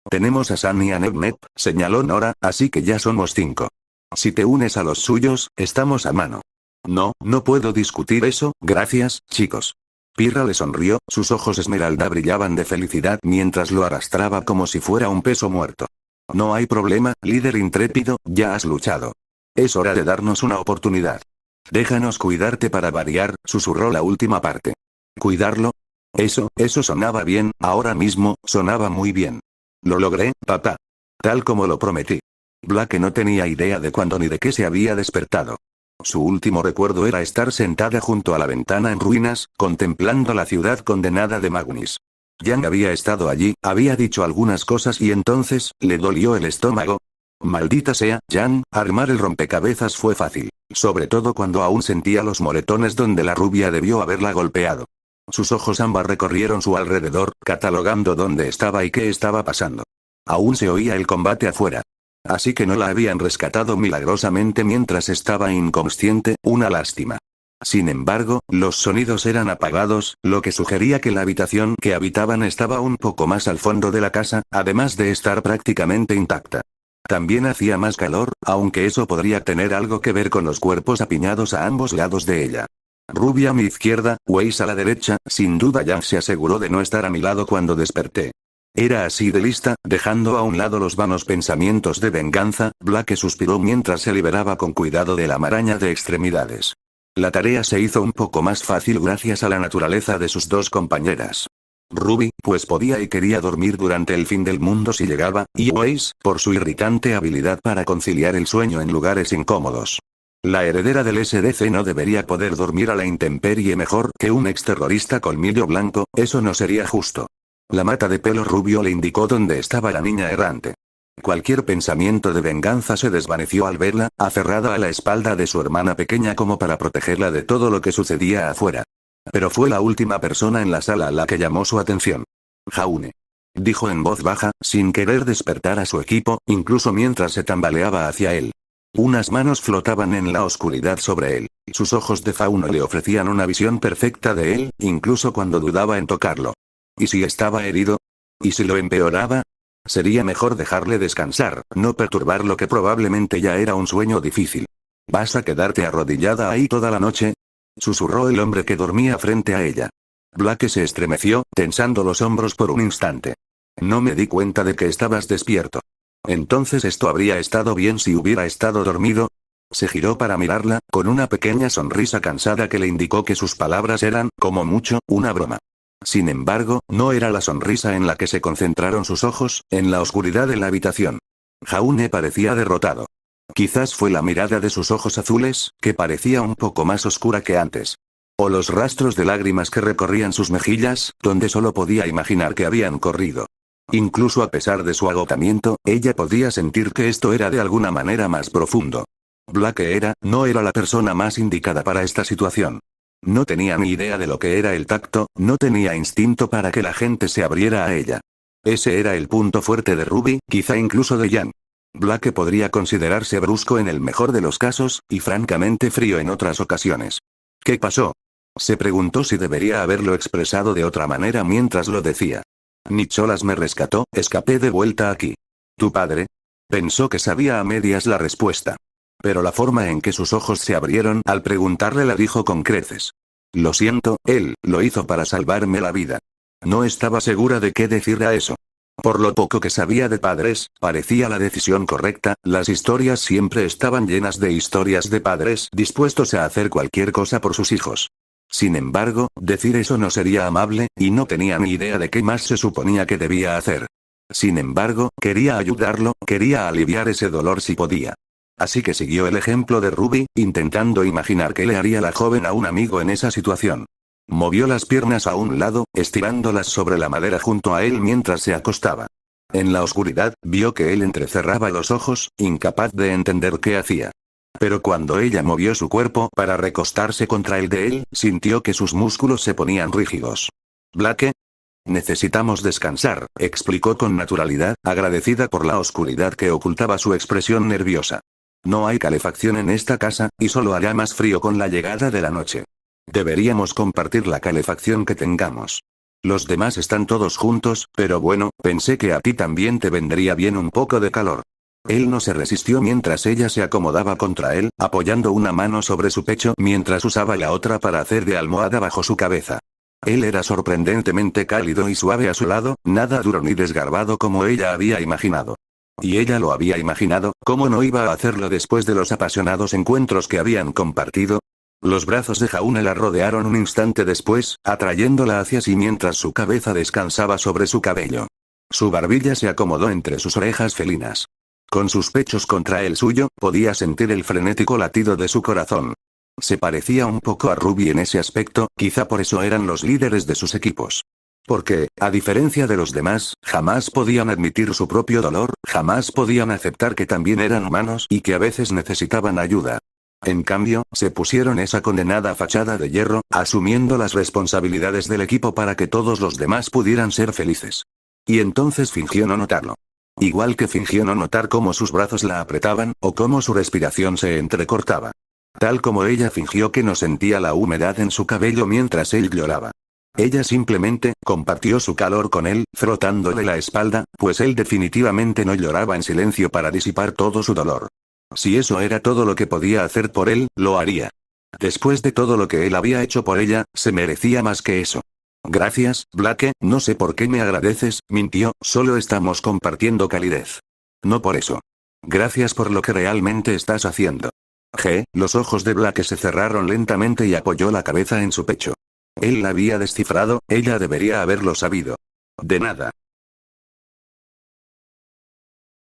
S1: Tenemos a San y a Nep, señaló Nora, así que ya somos 5. Si te unes a los suyos, estamos a mano. No puedo discutir eso, gracias, chicos. Pirra le sonrió, sus ojos esmeralda brillaban de felicidad mientras lo arrastraba como si fuera un peso muerto. No hay problema, líder intrépido, ya has luchado. Es hora de darnos una oportunidad. Déjanos cuidarte para variar, susurró la última parte. ¿Cuidarlo? Eso sonaba bien, ahora mismo, sonaba muy bien. Lo logré, papá. Tal como lo prometí. Blake no tenía idea de cuándo ni de qué se había despertado. Su último recuerdo era estar sentada junto a la ventana en ruinas, contemplando la ciudad condenada de Magnis. Yang había estado allí, había dicho algunas cosas y entonces, le dolió el estómago. Maldita sea, Yang, armar el rompecabezas fue fácil, sobre todo cuando aún sentía los moretones donde la rubia debió haberla golpeado. Sus ojos ámbar recorrieron su alrededor, catalogando dónde estaba y qué estaba pasando. Aún se oía el combate afuera. Así que no la habían rescatado milagrosamente mientras estaba inconsciente, una lástima. Sin embargo, los sonidos eran apagados, lo que sugería que la habitación que habitaban estaba un poco más al fondo de la casa, además de estar prácticamente intacta. También hacía más calor, aunque eso podría tener algo que ver con los cuerpos apiñados a ambos lados de ella. Rubia a mi izquierda, Weiss a la derecha, sin duda Yang se aseguró de no estar a mi lado cuando desperté. Era así de lista, dejando a un lado los vanos pensamientos de venganza, Blake suspiró mientras se liberaba con cuidado de la maraña de extremidades. La tarea se hizo un poco más fácil gracias a la naturaleza de sus dos compañeras. Ruby, pues podía y quería dormir durante el fin del mundo si llegaba, y Weiss, por su irritante habilidad para conciliar el sueño en lugares incómodos. La heredera del SDC no debería poder dormir a la intemperie mejor que un exterrorista colmillo blanco, eso no sería justo. La mata de pelo rubio le indicó dónde estaba la niña errante. Cualquier pensamiento de venganza se desvaneció al verla, aferrada a la espalda de su hermana pequeña como para protegerla de todo lo que sucedía afuera. Pero fue la última persona en la sala a la que llamó su atención. Jaune. Dijo en voz baja, sin querer despertar a su equipo, incluso mientras se tambaleaba hacia él. Unas manos flotaban en la oscuridad sobre él. Sus ojos de fauno le ofrecían una visión perfecta de él, incluso cuando dudaba en tocarlo. ¿Y si estaba herido? ¿Y si lo empeoraba? Sería mejor dejarle descansar, no perturbar lo que probablemente ya era un sueño difícil. ¿Vas a quedarte arrodillada ahí toda la noche?, susurró el hombre que dormía frente a ella. Blake se estremeció, tensando los hombros por un instante. No me di cuenta de que estabas despierto. Entonces esto habría estado bien si hubiera estado dormido. Se giró para mirarla, con una pequeña sonrisa cansada que le indicó que sus palabras eran, como mucho, una broma. Sin embargo, no era la sonrisa en la que se concentraron sus ojos, en la oscuridad de la habitación. Jaune parecía derrotado. Quizás fue la mirada de sus ojos azules, que parecía un poco más oscura que antes. O los rastros de lágrimas que recorrían sus mejillas, donde solo podía imaginar que habían corrido. Incluso a pesar de su agotamiento, ella podía sentir que esto era de alguna manera más profundo. Blake no era la persona más indicada para esta situación. No tenía ni idea de lo que era el tacto, no tenía instinto para que la gente se abriera a ella. Ese era el punto fuerte de Ruby, quizá incluso de Jan. Blake podría considerarse brusco en el mejor de los casos, y francamente frío en otras ocasiones. ¿Qué pasó? Se preguntó si debería haberlo expresado de otra manera mientras lo decía. Nicholas me rescató, escapé de vuelta aquí. ¿Tu padre? Pensó que sabía a medias la respuesta. Pero la forma en que sus ojos se abrieron al preguntarle la dijo con creces. Lo siento, él lo hizo para salvarme la vida. No estaba segura de qué decir a eso. Por lo poco que sabía de padres, parecía la decisión correcta, las historias siempre estaban llenas de historias de padres dispuestos a hacer cualquier cosa por sus hijos. Sin embargo, decir eso no sería amable, y no tenía ni idea de qué más se suponía que debía hacer. Sin embargo, quería ayudarlo, quería aliviar ese dolor si podía. Así que siguió el ejemplo de Ruby, intentando imaginar qué le haría la joven a un amigo en esa situación. Movió las piernas a un lado, estirándolas sobre la madera junto a él mientras se acostaba. En la oscuridad, vio que él entrecerraba los ojos, incapaz de entender qué hacía. Pero cuando ella movió su cuerpo para recostarse contra el de él, sintió que sus músculos se ponían rígidos. «Blake, necesitamos descansar», explicó con naturalidad, agradecida por la oscuridad que ocultaba su expresión nerviosa. «No hay calefacción en esta casa, y solo hará más frío con la llegada de la noche. Deberíamos compartir la calefacción que tengamos. Los demás están todos juntos, pero bueno, pensé que a ti también te vendría bien un poco de calor». Él no se resistió mientras ella se acomodaba contra él, apoyando una mano sobre su pecho mientras usaba la otra para hacer de almohada bajo su cabeza. Él era sorprendentemente cálido y suave a su lado, nada duro ni desgarbado como ella había imaginado. Y ella lo había imaginado, ¿cómo no iba a hacerlo después de los apasionados encuentros que habían compartido? Los brazos de Jaune la rodearon un instante después, atrayéndola hacia sí mientras su cabeza descansaba sobre su cabello. Su barbilla se acomodó entre sus orejas felinas. Con sus pechos contra el suyo, podía sentir el frenético latido de su corazón. Se parecía un poco a Ruby en ese aspecto, quizá por eso eran los líderes de sus equipos. Porque, a diferencia de los demás, jamás podían admitir su propio dolor, jamás podían aceptar que también eran humanos y que a veces necesitaban ayuda. En cambio, se pusieron esa condenada fachada de hierro, asumiendo las responsabilidades del equipo para que todos los demás pudieran ser felices. Y entonces fingió no notarlo. Igual que fingió no notar cómo sus brazos la apretaban, o cómo su respiración se entrecortaba. Tal como ella fingió que no sentía la humedad en su cabello mientras él lloraba. Ella simplemente compartió su calor con él, frotándole la espalda, pues él definitivamente no lloraba en silencio para disipar todo su dolor. Si eso era todo lo que podía hacer por él, lo haría. Después de todo lo que él había hecho por ella, se merecía más que eso. «Gracias, Blake, no sé por qué me agradeces», mintió, «solo estamos compartiendo calidez. No por eso. Gracias por lo que realmente estás haciendo». Los ojos de Blake se cerraron lentamente y apoyó la cabeza en su pecho. Él la había descifrado, ella debería haberlo sabido. De nada.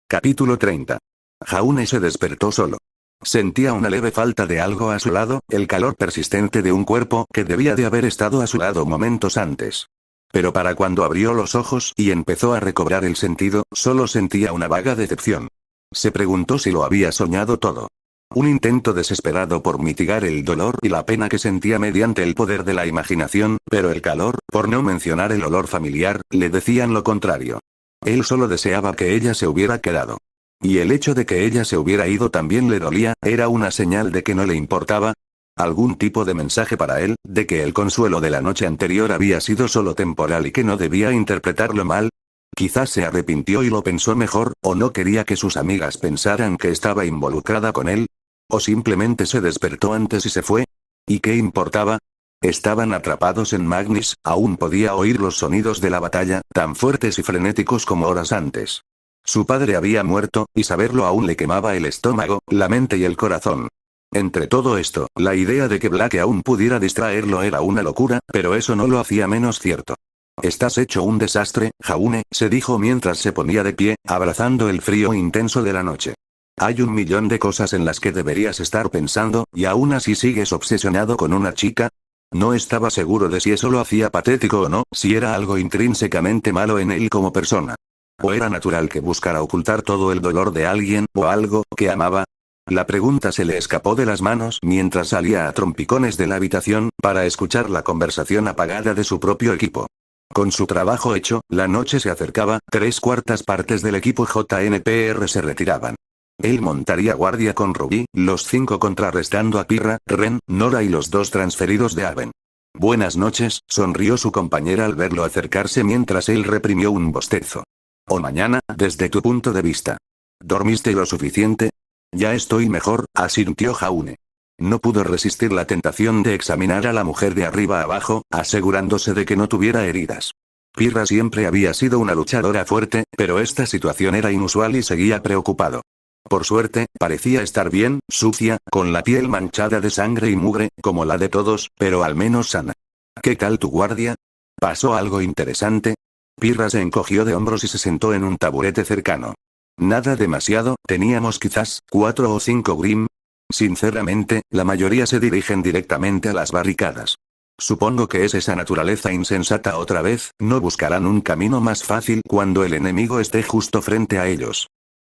S1: Capítulo 30. Jaune se despertó solo. Sentía una leve falta de algo a su lado, el calor persistente de un cuerpo que debía de haber estado a su lado momentos antes. Pero para cuando abrió los ojos y empezó a recobrar el sentido, solo sentía una vaga decepción. Se preguntó si lo había soñado todo. Un intento desesperado por mitigar el dolor y la pena que sentía mediante el poder de la imaginación, pero el calor, por no mencionar el olor familiar, le decían lo contrario. Él solo deseaba que ella se hubiera quedado. Y el hecho de que ella se hubiera ido también le dolía, era una señal de que no le importaba. Algún tipo de mensaje para él, de que el consuelo de la noche anterior había sido solo temporal y que no debía interpretarlo mal. Quizás se arrepintió y lo pensó mejor, o no quería que sus amigas pensaran que estaba involucrada con él. O simplemente se despertó antes y se fue. ¿Y qué importaba? Estaban atrapados en Magnis, aún podía oír los sonidos de la batalla, tan fuertes y frenéticos como horas antes. Su padre había muerto, y saberlo aún le quemaba el estómago, la mente y el corazón. Entre todo esto, la idea de que Black aún pudiera distraerlo era una locura, pero eso no lo hacía menos cierto. Estás hecho un desastre, Jaune, se dijo mientras se ponía de pie, abrazando el frío intenso de la noche. Hay un millón de cosas en las que deberías estar pensando, y aún así sigues obsesionado con una chica. No estaba seguro de si eso lo hacía patético o no, si era algo intrínsecamente malo en él como persona. ¿O era natural que buscara ocultar todo el dolor de alguien, o algo, que amaba? La pregunta se le escapó de las manos mientras salía a trompicones de la habitación, para escuchar la conversación apagada de su propio equipo. Con su trabajo hecho, la noche se acercaba, 3/4 partes del equipo JNPR se retiraban. Él montaría guardia con Ruby, los 5 contrarrestando a Pirra, Ren, Nora y los 2 transferidos de Aven. Buenas noches, sonrió su compañera al verlo acercarse mientras él reprimió un bostezo. O mañana, desde tu punto de vista. ¿Dormiste lo suficiente? Ya estoy mejor, asintió Jaune. No pudo resistir la tentación de examinar a la mujer de arriba abajo, asegurándose de que no tuviera heridas. Pirra siempre había sido una luchadora fuerte, pero esta situación era inusual y seguía preocupado. Por suerte, parecía estar bien, sucia, con la piel manchada de sangre y mugre, como la de todos, pero al menos sana. ¿Qué tal tu guardia? ¿Pasó algo interesante? Pirra se encogió de hombros y se sentó en un taburete cercano. Nada demasiado, teníamos quizás 4 o 5 Grim. Sinceramente, la mayoría se dirigen directamente a las barricadas. Supongo que es esa naturaleza insensata otra vez, no buscarán un camino más fácil cuando el enemigo esté justo frente a ellos.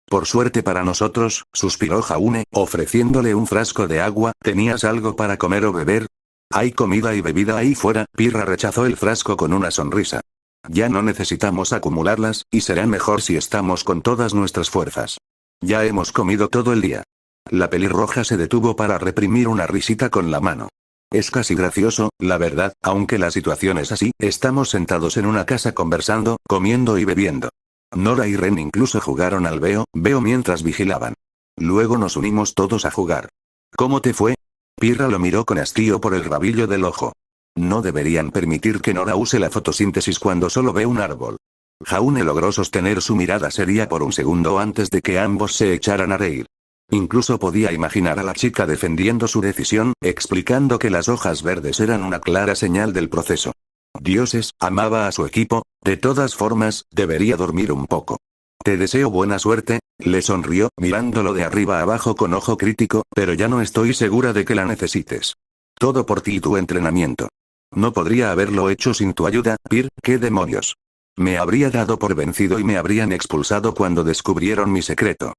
S1: Por suerte para nosotros, suspiró Jaune, ofreciéndole un frasco de agua, ¿tenías algo para comer o beber? Hay comida y bebida ahí fuera, Pirra rechazó el frasco con una sonrisa. Ya no necesitamos acumularlas, y será mejor si estamos con todas nuestras fuerzas. Ya hemos comido todo el día. La pelirroja se detuvo para reprimir una risita con la mano. Es casi gracioso, la verdad, aunque la situación es así, estamos sentados en una casa conversando, comiendo y bebiendo. Nora y Ren incluso jugaron al veo mientras vigilaban. Luego nos unimos todos a jugar. ¿Cómo te fue? Pirra lo miró con hastío por el rabillo del ojo. No deberían permitir que Nora use la fotosíntesis cuando solo ve un árbol. Jaune logró sostener su mirada seria por un segundo antes de que ambos se echaran a reír. Incluso podía imaginar a la chica defendiendo su decisión, explicando que las hojas verdes eran una clara señal del proceso. Dioses, amaba a su equipo, de todas formas, debería dormir un poco. Te deseo buena suerte, le sonrió, mirándolo de arriba abajo con ojo crítico, pero ya no estoy segura de que la necesites. Todo por ti y tu entrenamiento. No podría haberlo hecho sin tu ayuda, Pir, ¿qué demonios? Me habría dado por vencido y me habrían expulsado cuando descubrieron mi secreto.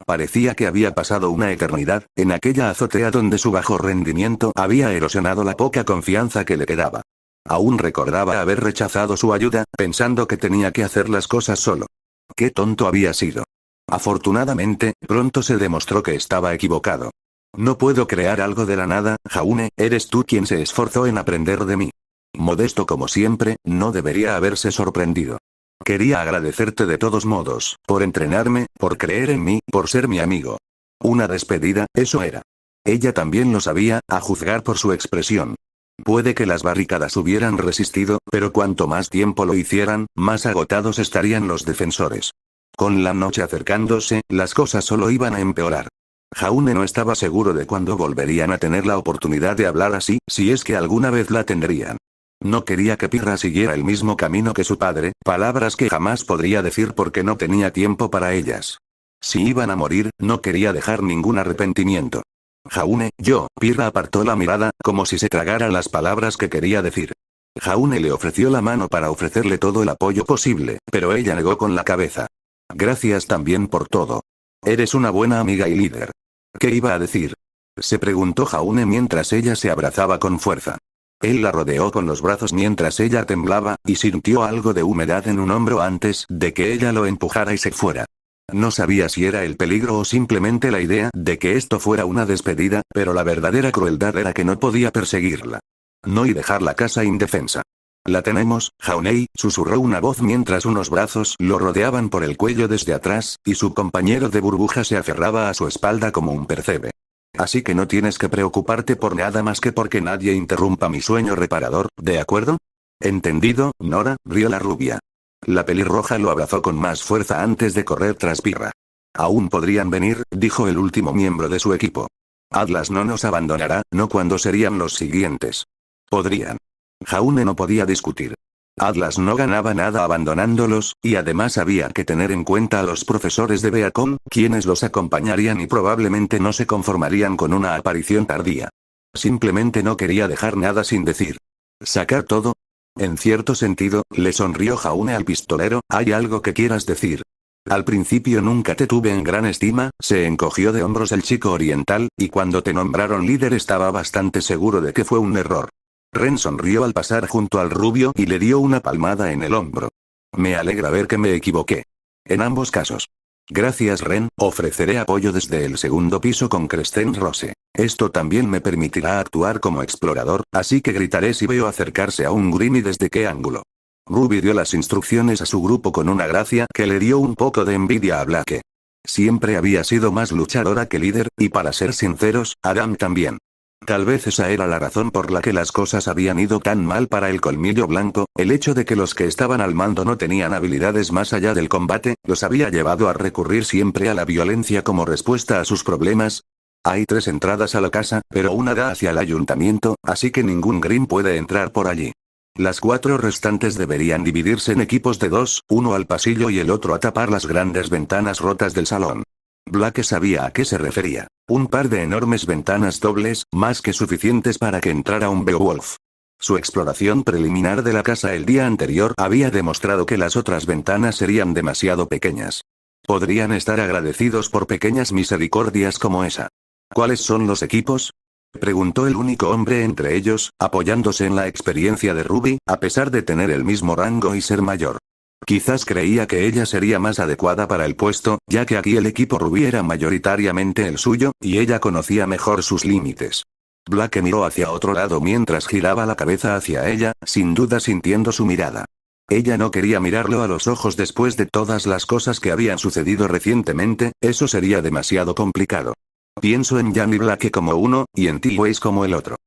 S1: Parecía que había pasado una eternidad, en aquella azotea donde su bajo rendimiento había erosionado la poca confianza que le quedaba. Aún recordaba haber rechazado su ayuda, pensando que tenía que hacer las cosas solo. Qué tonto había sido. Afortunadamente, pronto se demostró que estaba equivocado. No puedo crear algo de la nada, Jaune, eres tú quien se esforzó en aprender de mí. Modesto como siempre, no debería haberse sorprendido. Quería agradecerte de todos modos, por entrenarme, por creer en mí, por ser mi amigo. Una despedida, eso era. Ella también lo sabía, a juzgar por su expresión. Puede que las barricadas hubieran resistido, pero cuanto más tiempo lo hicieran, más agotados estarían los defensores. Con la noche acercándose, las cosas solo iban a empeorar. Jaune no estaba seguro de cuándo volverían a tener la oportunidad de hablar así, si es que alguna vez la tendrían. No quería que Pirra siguiera el mismo camino que su padre, palabras que jamás podría decir porque no tenía tiempo para ellas. Si iban a morir, no quería dejar ningún arrepentimiento. Jaune, Pirra apartó la mirada, como si se tragara las palabras que quería decir. Jaune le ofreció la mano para ofrecerle todo el apoyo posible, pero ella negó con la cabeza. Gracias también por todo. Eres una buena amiga y líder. ¿Qué iba a decir? Se preguntó Jaune mientras ella se abrazaba con fuerza. Él la rodeó con los brazos mientras ella temblaba, y sintió algo de humedad en un hombro antes de que ella lo empujara y se fuera. No sabía si era el peligro o simplemente la idea de que esto fuera una despedida, pero la verdadera crueldad era que no podía perseguirla. No y dejar la casa indefensa. La tenemos, Jaunei, susurró una voz mientras unos brazos lo rodeaban por el cuello desde atrás, y su compañero de burbuja se aferraba a su espalda como un percebe. Así que no tienes que preocuparte por nada más que porque nadie interrumpa mi sueño reparador, ¿de acuerdo? Entendido, Nora, rió la rubia. La pelirroja lo abrazó con más fuerza antes de correr tras Pirra. Aún podrían venir, dijo el último miembro de su equipo. Atlas no nos abandonará, no cuando serían los siguientes. Podrían. Jaune no podía discutir. Atlas no ganaba nada abandonándolos, y además había que tener en cuenta a los profesores de Beacon, quienes los acompañarían y probablemente no se conformarían con una aparición tardía. Simplemente no quería dejar nada sin decir. ¿Sacar todo? En cierto sentido, le sonrió Jaune al pistolero, ¿hay algo que quieras decir? Al principio nunca te tuve en gran estima, se encogió de hombros el chico oriental, y cuando te nombraron líder estaba bastante seguro de que fue un error. Ren sonrió al pasar junto al rubio y le dio una palmada en el hombro. Me alegra ver que me equivoqué. En ambos casos. Gracias Ren, ofreceré apoyo desde el segundo piso con Crescent Rose. Esto también me permitirá actuar como explorador, así que gritaré si veo acercarse a un Green y desde qué ángulo. Ruby dio las instrucciones a su grupo con una gracia que le dio un poco de envidia a Blake. Siempre había sido más luchadora que líder, y para ser sinceros, Adam también. Tal vez esa era la razón por la que las cosas habían ido tan mal para el Colmillo Blanco, el hecho de que los que estaban al mando no tenían habilidades más allá del combate, los había llevado a recurrir siempre a la violencia como respuesta a sus problemas. Hay 3 entradas a la casa, pero una da hacia el ayuntamiento, así que ningún Green puede entrar por allí. Las 4 restantes deberían dividirse en equipos de 2, uno al pasillo y el otro a tapar las grandes ventanas rotas del salón. Blake sabía a qué se refería. Un par de enormes ventanas dobles, más que suficientes para que entrara un Beowulf. Su exploración preliminar de la casa el día anterior había demostrado que las otras ventanas serían demasiado pequeñas. Podrían estar agradecidos por pequeñas misericordias como esa. ¿Cuáles son los equipos? Preguntó el único hombre entre ellos, apoyándose en la experiencia de Ruby, a pesar de tener el mismo rango y ser mayor. Quizás creía que ella sería más adecuada para el puesto, ya que aquí el equipo Ruby era mayoritariamente el suyo, y ella conocía mejor sus límites. Blake miró hacia otro lado mientras giraba la cabeza hacia ella, sin duda sintiendo su mirada. Ella no quería mirarlo a los ojos después de todas las cosas que habían sucedido recientemente, eso sería demasiado complicado. Pienso en Jan y Blake como uno, y en ti Weiss como el otro.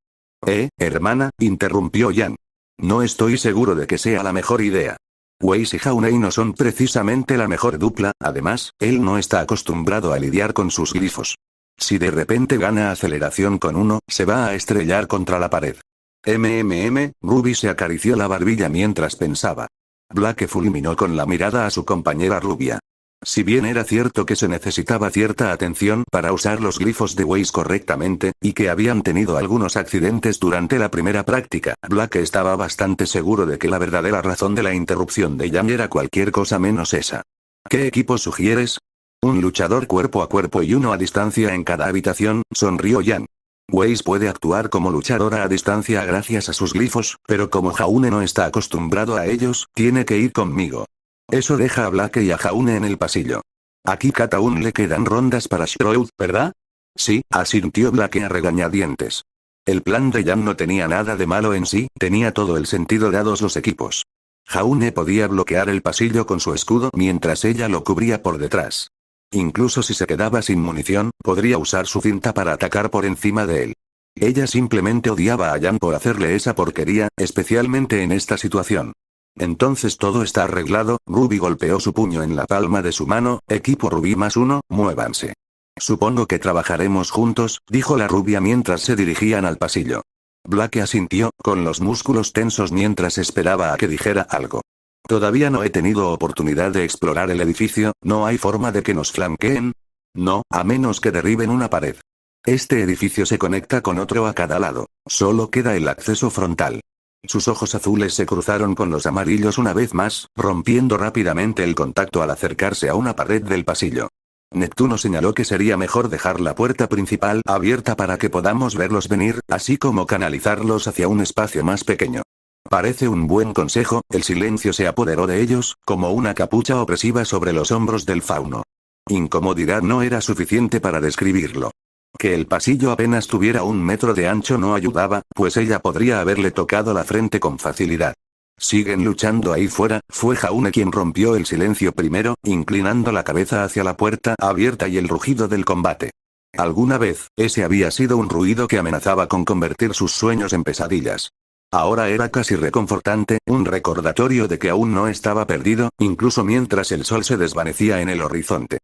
S1: Hermana, interrumpió Jan. No estoy seguro de que sea la mejor idea. Weiss y Jaunei no son precisamente la mejor dupla, además, él no está acostumbrado a lidiar con sus glifos. Si de gana aceleración con uno, se va a estrellar contra la pared. Ruby se acarició la barbilla mientras pensaba. Blake fulminó con la mirada a su compañera rubia. Si bien era cierto que se necesitaba cierta atención para usar los glifos de Weiss correctamente, y que habían tenido algunos accidentes durante la primera práctica, Blake estaba bastante seguro de que la verdadera razón de la interrupción de Jan era cualquier cosa menos esa. ¿Qué equipo sugieres? Un luchador cuerpo a cuerpo y uno a distancia en cada habitación, sonrió Jan. Weiss puede actuar como luchadora a distancia gracias a sus glifos, pero como Jaune no está acostumbrado a ellos, tiene que ir conmigo. Eso deja a Blake y a Jaune en el pasillo. Aquí aún le quedan rondas para Shroud, ¿verdad? Sí, asintió Blake a regañadientes. El plan de Jan no tenía nada de malo en sí, tenía todo el sentido dados los equipos. Jaune podía bloquear el pasillo con su escudo mientras ella lo cubría por detrás. Incluso si se quedaba sin munición, podría usar su cinta para atacar por encima de él. Ella simplemente odiaba a Jan por hacerle esa porquería, especialmente en esta situación. Entonces todo está arreglado, Ruby golpeó su puño en la palma de su mano, equipo Ruby +1, muévanse. Supongo que trabajaremos juntos, dijo la rubia mientras se dirigían al pasillo. Blake asintió, con los músculos tensos mientras esperaba a que dijera algo. Todavía no he tenido oportunidad de explorar el edificio, ¿no hay forma de que nos flanqueen? No, a menos que derriben una pared. Este edificio se conecta con otro a cada lado, solo queda el acceso frontal. Sus ojos azules se cruzaron con los amarillos una vez más, rompiendo rápidamente el contacto al acercarse a una pared del pasillo. Neptuno señaló que sería mejor dejar la puerta principal abierta para que podamos verlos venir, así como canalizarlos hacia un espacio más pequeño. Parece un buen consejo. El silencio se apoderó de ellos, como una capucha opresiva sobre los hombros del fauno. Incomodidad no era suficiente para describirlo. Que el pasillo apenas tuviera 1 metro de ancho no ayudaba, pues ella podría haberle tocado la frente con facilidad. Siguen luchando ahí fuera. Fue Jaune quien rompió el silencio primero, inclinando la cabeza hacia la puerta abierta y el rugido del combate. Alguna vez, ese había sido un ruido que amenazaba con convertir sus sueños en pesadillas. Ahora era casi reconfortante, un recordatorio de que aún no estaba perdido, incluso mientras el sol se desvanecía en el horizonte.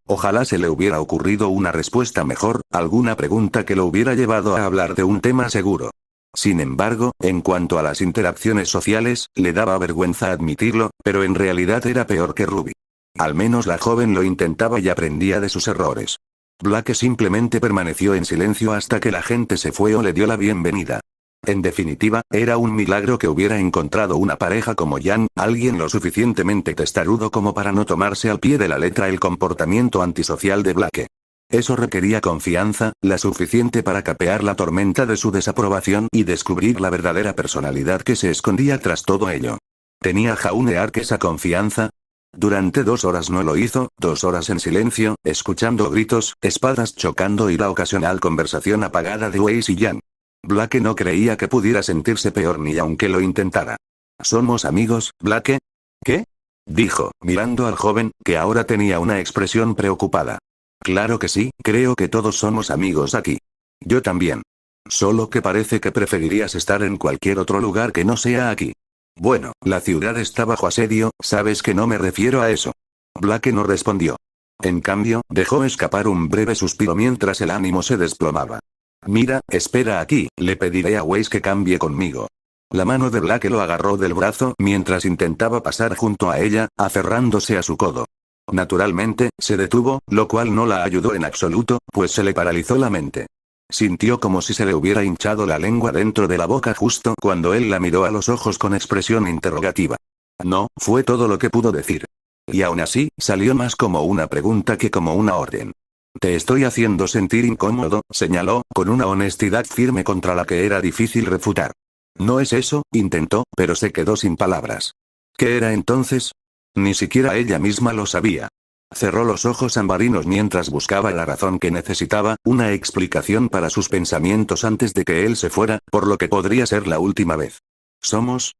S1: Ojalá se le hubiera ocurrido una respuesta mejor, alguna pregunta que lo hubiera llevado a hablar de un tema seguro. Sin embargo, en cuanto a las interacciones sociales, le daba vergüenza admitirlo, pero en realidad era peor que Ruby. Al menos la joven lo intentaba y aprendía de sus errores. Blake simplemente permaneció en silencio hasta que la gente se fue o le dio la bienvenida. En definitiva, era un milagro que hubiera encontrado una pareja como Jan, alguien lo suficientemente testarudo como para no tomarse al pie de la letra el comportamiento antisocial de Blake. Eso requería confianza, la suficiente para capear la tormenta de su desaprobación y descubrir la verdadera personalidad que se escondía tras todo ello. ¿Tenía Jaune Ark esa confianza? Durante 2 horas no lo hizo, 2 horas en silencio, escuchando gritos, espadas chocando y la ocasional conversación apagada de Weiss y Jan. Blake no creía que pudiera sentirse peor ni aunque lo intentara. ¿Somos amigos, Blake? ¿Qué? Dijo, mirando al joven, que ahora tenía una expresión preocupada. Claro que sí, creo que todos somos amigos aquí. Yo también. Solo que parece que preferirías estar en cualquier otro lugar que no sea aquí. Bueno, la ciudad está bajo asedio, sabes que no me refiero a eso. Blake no respondió. En cambio, dejó escapar un breve suspiro mientras el ánimo se desplomaba. Mira, espera aquí, le pediré a Weiss que cambie conmigo. La mano de Blake lo agarró del brazo mientras intentaba pasar junto a ella, aferrándose a su codo. Naturalmente, se detuvo, lo cual no la ayudó en absoluto, pues se le paralizó la mente. Sintió como si se le hubiera hinchado la lengua dentro de la boca justo cuando él la miró a los ojos con expresión interrogativa. No, fue todo lo que pudo decir. Y aún así, salió más como una pregunta que como una orden. Te estoy haciendo sentir incómodo, señaló, con una honestidad firme contra la que era difícil refutar. No es eso, intentó, pero se quedó sin palabras. ¿Qué era entonces? Ni siquiera ella misma lo sabía. Cerró los ojos ambarinos mientras buscaba la razón que necesitaba, una explicación para sus pensamientos antes de que él se fuera, por lo que podría ser la última vez. Somos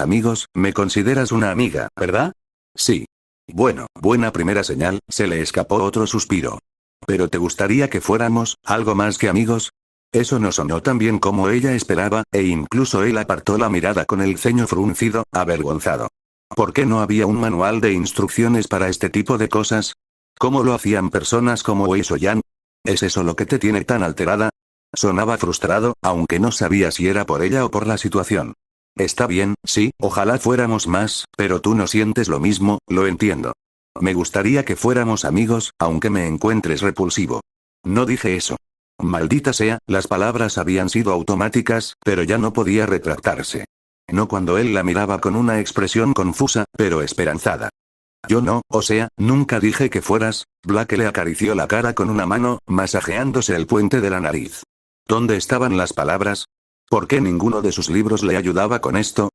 S1: amigos, me consideras una amiga, ¿verdad? Sí. Bueno, buena primera señal, se le escapó otro suspiro. ¿Pero te gustaría que fuéramos, algo más que amigos? Eso no sonó tan bien como ella esperaba, e incluso él apartó la mirada con el ceño fruncido, avergonzado. ¿Por qué no había un manual de instrucciones para este tipo de cosas? ¿Cómo lo hacían personas como Weiss o Jan? ¿Es eso lo que te tiene tan alterada? Sonaba frustrado, aunque no sabía si era por ella o por la situación. Está bien, sí, ojalá fuéramos más, pero tú no sientes lo mismo, lo entiendo. Me gustaría que fuéramos amigos, aunque me encuentres repulsivo. No dije eso. Maldita sea, las palabras habían sido automáticas, pero ya no podía retractarse. No cuando él la miraba con una expresión confusa, pero esperanzada. Yo no, o sea, nunca dije que fueras. Blake le acarició la cara con una mano, masajeándose el puente de la nariz. ¿Dónde estaban las palabras? ¿Por qué ninguno de sus libros le ayudaba con esto?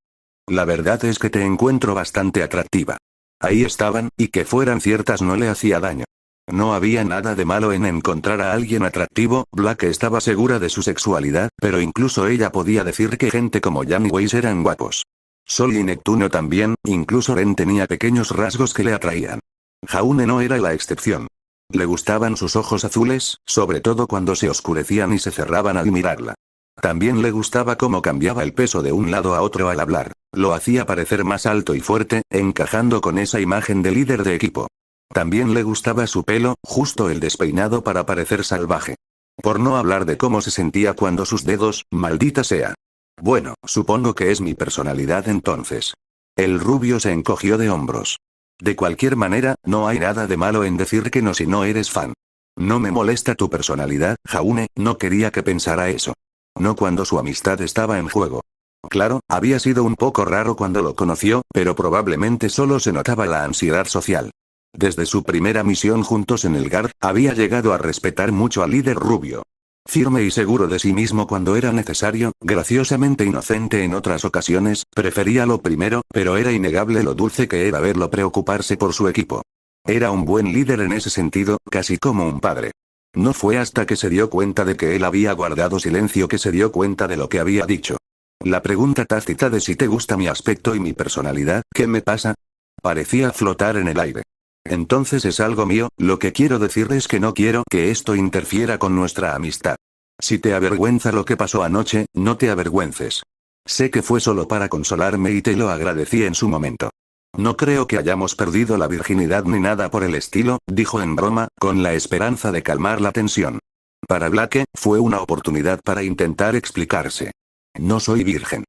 S1: La verdad es que te encuentro bastante atractiva. Ahí estaban, y que fueran ciertas no le hacía daño. No había nada de malo en encontrar a alguien atractivo, Blake estaba segura de su sexualidad, pero incluso ella podía decir que gente como Jan y Weiss eran guapos. Sol y Neptuno también, incluso Ren tenía pequeños rasgos que le atraían. Jaune no era la excepción. Le gustaban sus ojos azules, sobre todo cuando se oscurecían y se cerraban al mirarla. También le gustaba cómo cambiaba el peso de un lado a otro al hablar. Lo hacía parecer más alto y fuerte, encajando con esa imagen de líder de equipo. También le gustaba su pelo, justo el despeinado para parecer salvaje. Por no hablar de cómo se sentía cuando sus dedos, maldita sea. Bueno, supongo que es mi personalidad entonces. El rubio se encogió de hombros. De cualquier manera, no hay nada de malo en decir que no si no eres fan. No me molesta tu personalidad, Jaune, no quería que pensara eso. No cuando su amistad estaba en juego. Claro, había sido un poco raro cuando lo conoció, pero probablemente solo se notaba la ansiedad social. Desde su primera misión juntos en el GAR, había llegado a respetar mucho al líder rubio. Firme y seguro de sí mismo cuando era necesario, graciosamente inocente en otras ocasiones, prefería lo primero, pero era innegable lo dulce que era verlo preocuparse por su equipo. Era un buen líder en ese sentido, casi como un padre. No fue hasta que se dio cuenta de que él había guardado silencio que se dio cuenta de lo que había dicho. La pregunta tácita de si te gusta mi aspecto y mi personalidad, ¿qué me pasa? Parecía flotar en el aire. Entonces es algo mío, lo que quiero decir es que no quiero que esto interfiera con nuestra amistad. Si te avergüenza lo que pasó anoche, no te avergüences. Sé que fue solo para consolarme y te lo agradecí en su momento. No creo que hayamos perdido la virginidad ni nada por el estilo, dijo en broma, con la esperanza de calmar la tensión. Para Blake, fue una oportunidad para intentar explicarse. No soy virgen.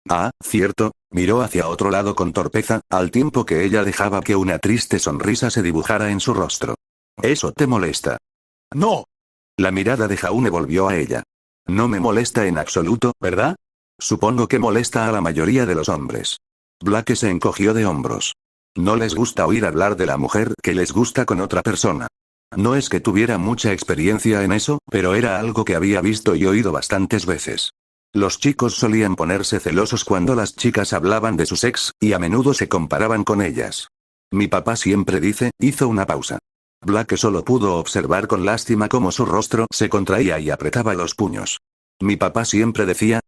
S1: Ah, cierto, miró hacia otro lado con torpeza, al tiempo que ella dejaba que una triste sonrisa se dibujara en su rostro. ¿Eso te molesta?
S2: No.
S1: La mirada de Jaune volvió a ella. No me molesta en absoluto, ¿verdad? Supongo que molesta a la mayoría de los hombres. Blake se encogió de hombros. No les gusta oír hablar de la mujer que les gusta con otra persona. No es que tuviera mucha experiencia en eso, pero era algo que había visto y oído bastantes veces. Los chicos solían ponerse celosos cuando las chicas hablaban de sus ex, y a menudo se comparaban con ellas. Mi papá siempre dice, hizo una pausa. Blake solo pudo observar con lástima cómo su rostro se contraía y apretaba los puños. Mi papá siempre decía,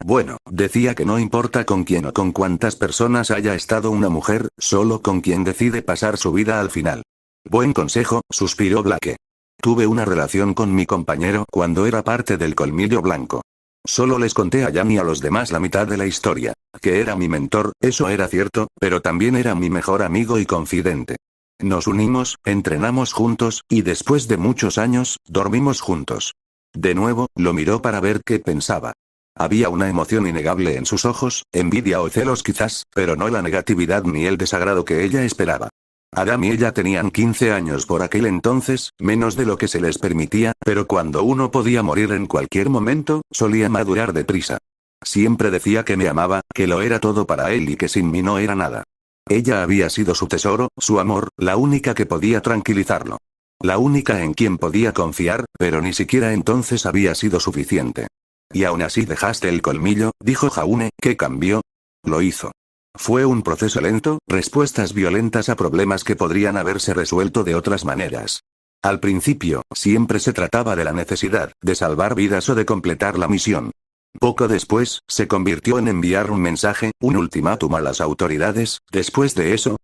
S1: decía que no importa con quién o con cuántas personas haya estado una mujer, solo con quien decide pasar su vida al final. Buen consejo, suspiró Blake. Tuve una relación con mi compañero cuando era parte del Colmillo Blanco. Solo les conté a Jan y a los demás la mitad de la historia. Que era mi mentor, eso era cierto, pero también era mi mejor amigo y confidente. Nos unimos, entrenamos juntos, y después de muchos años, dormimos juntos. De nuevo, lo miró para ver qué pensaba. Había una emoción innegable en sus ojos, envidia o celos quizás, pero no la negatividad ni el desagrado que ella esperaba. Adam y ella tenían 15 años por aquel entonces, menos de lo que se les permitía, pero cuando uno podía morir en cualquier momento, solía madurar deprisa. Siempre decía que me amaba, que lo era todo para él y que sin mí no era nada. Ella había sido su tesoro, su amor, la única que podía tranquilizarlo. La única en quien podía confiar, pero ni siquiera entonces había sido suficiente. Y aún así dejaste el colmillo, dijo Jaune, ¿qué cambió? Lo hizo. Fue un proceso lento, respuestas violentas a problemas que podrían haberse resuelto de otras maneras. Al principio, siempre se trataba de la necesidad, de salvar vidas o de completar la misión. Poco después, se convirtió en enviar un mensaje, un ultimátum a las autoridades, después de eso,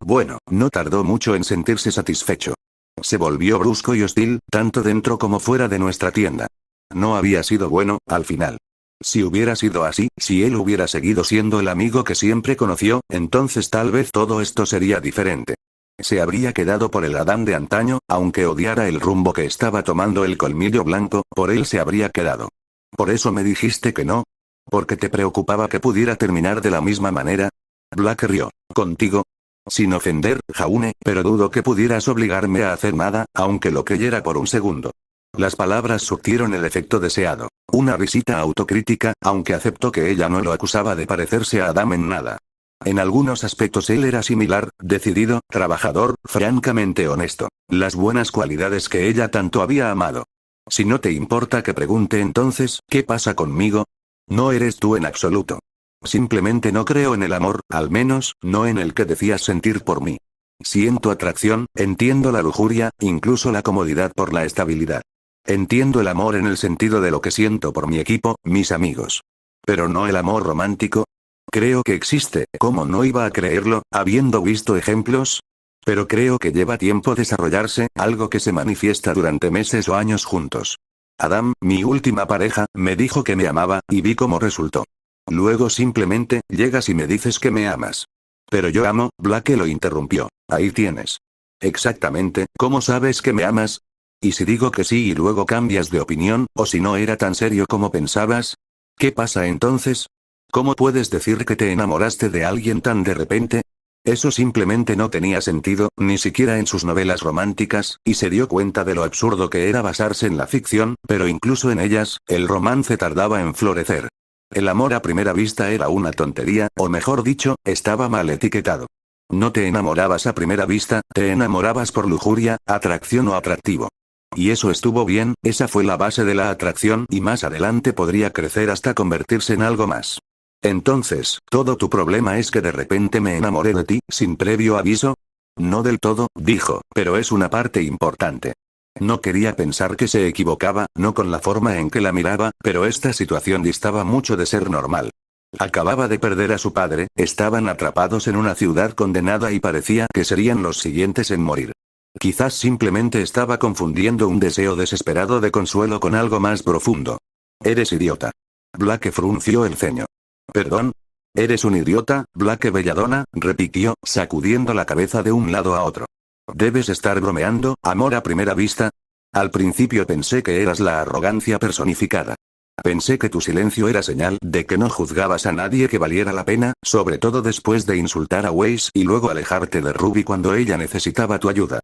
S1: no tardó mucho en sentirse satisfecho. Se volvió brusco y hostil, tanto dentro como fuera de nuestra tienda. No había sido bueno, al final. Si hubiera sido así, si él hubiera seguido siendo el amigo que siempre conoció, entonces tal vez todo esto sería diferente. Se habría quedado por el Adán de antaño, aunque odiara el rumbo que estaba tomando el Colmillo Blanco, por él se habría quedado. ¿Por eso me dijiste que no? ¿Porque te preocupaba que pudiera terminar de la misma manera? Blake rió. ¿Contigo? Sin ofender, Jaune, pero dudo que pudieras obligarme a hacer nada, aunque lo creyera por un segundo. Las palabras surtieron el efecto deseado. Una risita autocrítica, aunque aceptó que ella no lo acusaba de parecerse a Adam en nada. En algunos aspectos él era similar, decidido, trabajador, francamente honesto. Las buenas cualidades que ella tanto había amado. Si no te importa que pregunte entonces, ¿qué pasa conmigo? No eres tú en absoluto. Simplemente no creo en el amor, al menos, no en el que decías sentir por mí. Siento atracción, entiendo la lujuria, incluso la comodidad por la estabilidad. Entiendo el amor en el sentido de lo que siento por mi equipo, mis amigos. Pero no el amor romántico. Creo que existe, ¿cómo no iba a creerlo, habiendo visto ejemplos? Pero creo que lleva tiempo desarrollarse, algo que se manifiesta durante meses o años juntos. Adam, mi última pareja, me dijo que me amaba, y vi cómo resultó. Luego simplemente, llegas y me dices que me amas. Pero yo amo, Blake lo interrumpió. Ahí tienes. Exactamente, ¿cómo sabes que me amas? ¿Y si digo que sí y luego cambias de opinión, o si no era tan serio como pensabas? ¿Qué pasa entonces? ¿Cómo puedes decir que te enamoraste de alguien tan de repente? Eso simplemente no tenía sentido, ni siquiera en sus novelas románticas, y se dio cuenta de lo absurdo que era basarse en la ficción, pero incluso en ellas, el romance tardaba en florecer. El amor a primera vista era una tontería, o mejor dicho, estaba mal etiquetado. No te enamorabas a primera vista, te enamorabas por lujuria, atracción o atractivo. Y eso estuvo bien, esa fue la base de la atracción y más adelante podría crecer hasta convertirse en algo más. Entonces, ¿todo tu problema es que de repente me enamoré de ti, sin previo aviso? No del todo, dijo, pero es una parte importante. No quería pensar que se equivocaba, no con la forma en que la miraba, pero esta situación distaba mucho de ser normal. Acababa de perder a su padre, estaban atrapados en una ciudad condenada y parecía que serían los siguientes en morir. Quizás simplemente estaba confundiendo un deseo desesperado de consuelo con algo más profundo. Eres idiota. Blake frunció el ceño. ¿Perdón? ¿Eres un idiota, Blake Belladonna?, repitió, sacudiendo la cabeza de un lado a otro. Debes estar bromeando, amor a primera vista. Al principio pensé que eras la arrogancia personificada. Pensé que tu silencio era señal de que no juzgabas a nadie que valiera la pena, sobre todo después de insultar a Weiss y luego alejarte de Ruby cuando ella necesitaba tu ayuda.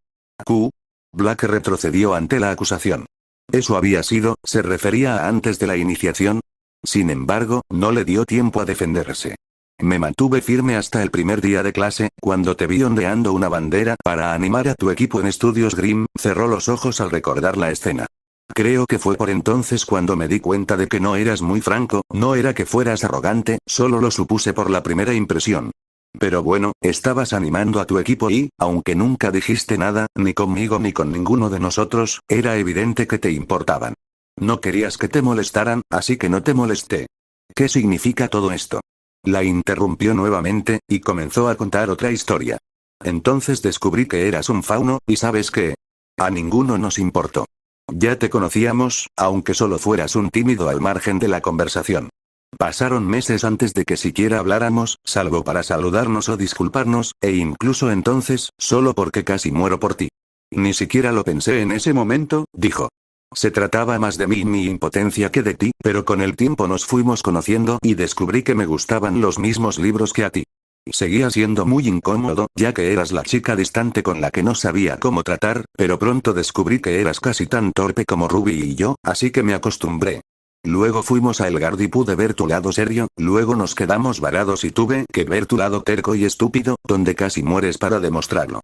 S1: Blake retrocedió ante la acusación. Eso había sido, ¿se refería a antes de la iniciación? Sin embargo, no le dio tiempo a defenderse. Me mantuve firme hasta el primer día de clase, cuando te vi ondeando una bandera para animar a tu equipo en estudios Grimm, cerró los ojos al recordar la escena. Creo que fue por entonces cuando me di cuenta de que no eras muy franco, no era que fueras arrogante, solo lo supuse por la primera impresión. Pero bueno, estabas animando a tu equipo y, aunque nunca dijiste nada, ni conmigo ni con ninguno de nosotros, era evidente que te importaban. No querías que te molestaran, así que no te molesté. ¿Qué significa todo esto? La interrumpió nuevamente, y comenzó a contar otra historia. Entonces descubrí que eras un fauno, y ¿sabes qué? A ninguno nos importó. Ya te conocíamos, aunque solo fueras un tímido al margen de la conversación. Pasaron meses antes de que siquiera habláramos, salvo para saludarnos o disculparnos, e incluso entonces, solo porque casi muero por ti. Ni siquiera lo pensé en ese momento, dijo. Se trataba más de mí y mi impotencia que de ti, pero con el tiempo nos fuimos conociendo y descubrí que me gustaban los mismos libros que a ti. Seguía siendo muy incómodo, ya que eras la chica distante con la que no sabía cómo tratar, pero pronto descubrí que eras casi tan torpe como Ruby y yo, así que me acostumbré. Luego fuimos a Elgard y pude ver tu lado serio, luego nos quedamos varados y tuve que ver tu lado terco y estúpido, donde casi mueres para demostrarlo.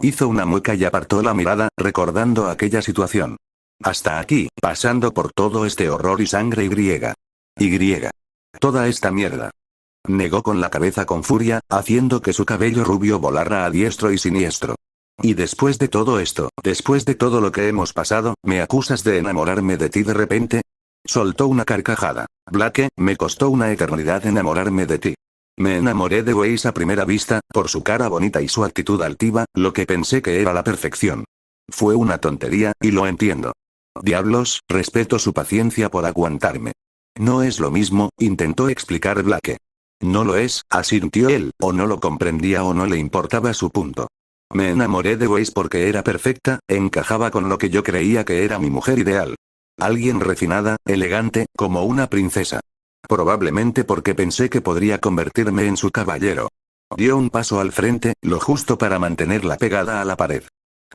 S1: Hizo una mueca y apartó la mirada, recordando aquella situación. Hasta aquí, pasando por todo este horror y sangre y toda esta mierda. Negó con la cabeza con furia, haciendo que su cabello rubio volara a diestro y siniestro. Y después de todo esto, después de todo lo que hemos pasado, ¿me acusas de enamorarme de ti de repente? Soltó una carcajada. Blake, me costó una eternidad enamorarme de ti. Me enamoré de Weiss a primera vista, por su cara bonita y su actitud altiva, lo que pensé que era la perfección. Fue una tontería, y lo entiendo. Diablos, respeto su paciencia por aguantarme. No es lo mismo, intentó explicar Blake. No lo es, asintió él, o no lo comprendía o no le importaba su punto. Me enamoré de Weiss porque era perfecta, encajaba con lo que yo creía que era mi mujer ideal. Alguien refinada, elegante, como una princesa. Probablemente porque pensé que podría convertirme en su caballero. Dio un paso al frente, lo justo para mantenerla pegada a la pared.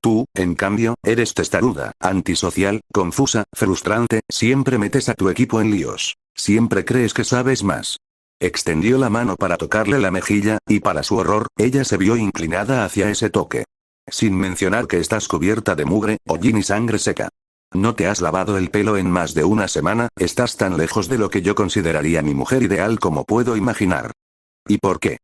S1: Tú, en cambio, eres testaruda, antisocial, confusa, frustrante, siempre metes a tu equipo en líos. Siempre crees que sabes más. Extendió la mano para tocarle la mejilla, y para su horror, ella se vio inclinada hacia ese toque. Sin mencionar que estás cubierta de mugre, hollín y sangre seca. No te has lavado el pelo en más de una semana, estás tan lejos de lo que yo consideraría mi mujer ideal como puedo imaginar. ¿Y por qué?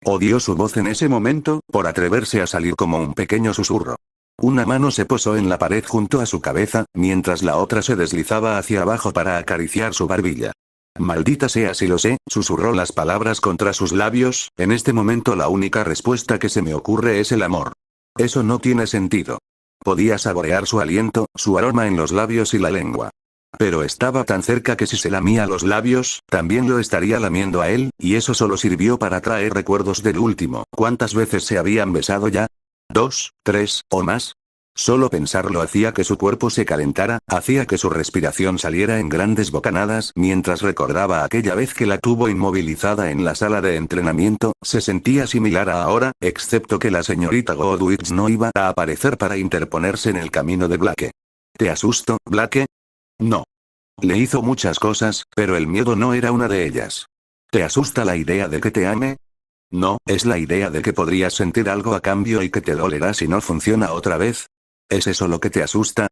S1: Odió su voz en ese momento, por atreverse a salir como un pequeño susurro. Una mano se posó en la pared junto a su cabeza, mientras la otra se deslizaba hacia abajo para acariciar su barbilla. Maldita sea si lo sé, susurró las palabras contra sus labios, en este momento la única respuesta que se me ocurre es el amor. Eso no tiene sentido. Podía saborear su aliento, su aroma en los labios y la lengua. Pero estaba tan cerca que si se lamía los labios, también lo estaría lamiendo a él, y eso solo sirvió para traer recuerdos del último. ¿Cuántas veces se habían besado ya? ¿2, 3, o más? Solo pensarlo hacía que su cuerpo se calentara, hacía que su respiración saliera en grandes bocanadas mientras recordaba aquella vez que la tuvo inmovilizada en la sala de entrenamiento. Se sentía similar a ahora, excepto que la señorita Godwitz no iba a aparecer para interponerse en el camino de Blake. ¿Te asusto, Blake? No. Le hizo muchas cosas, pero el miedo no era una de ellas. ¿Te asusta la idea de que te ame? No, es la idea de que podrías sentir algo a cambio y que te dolerá si no funciona otra vez. ¿Es eso lo que te asusta?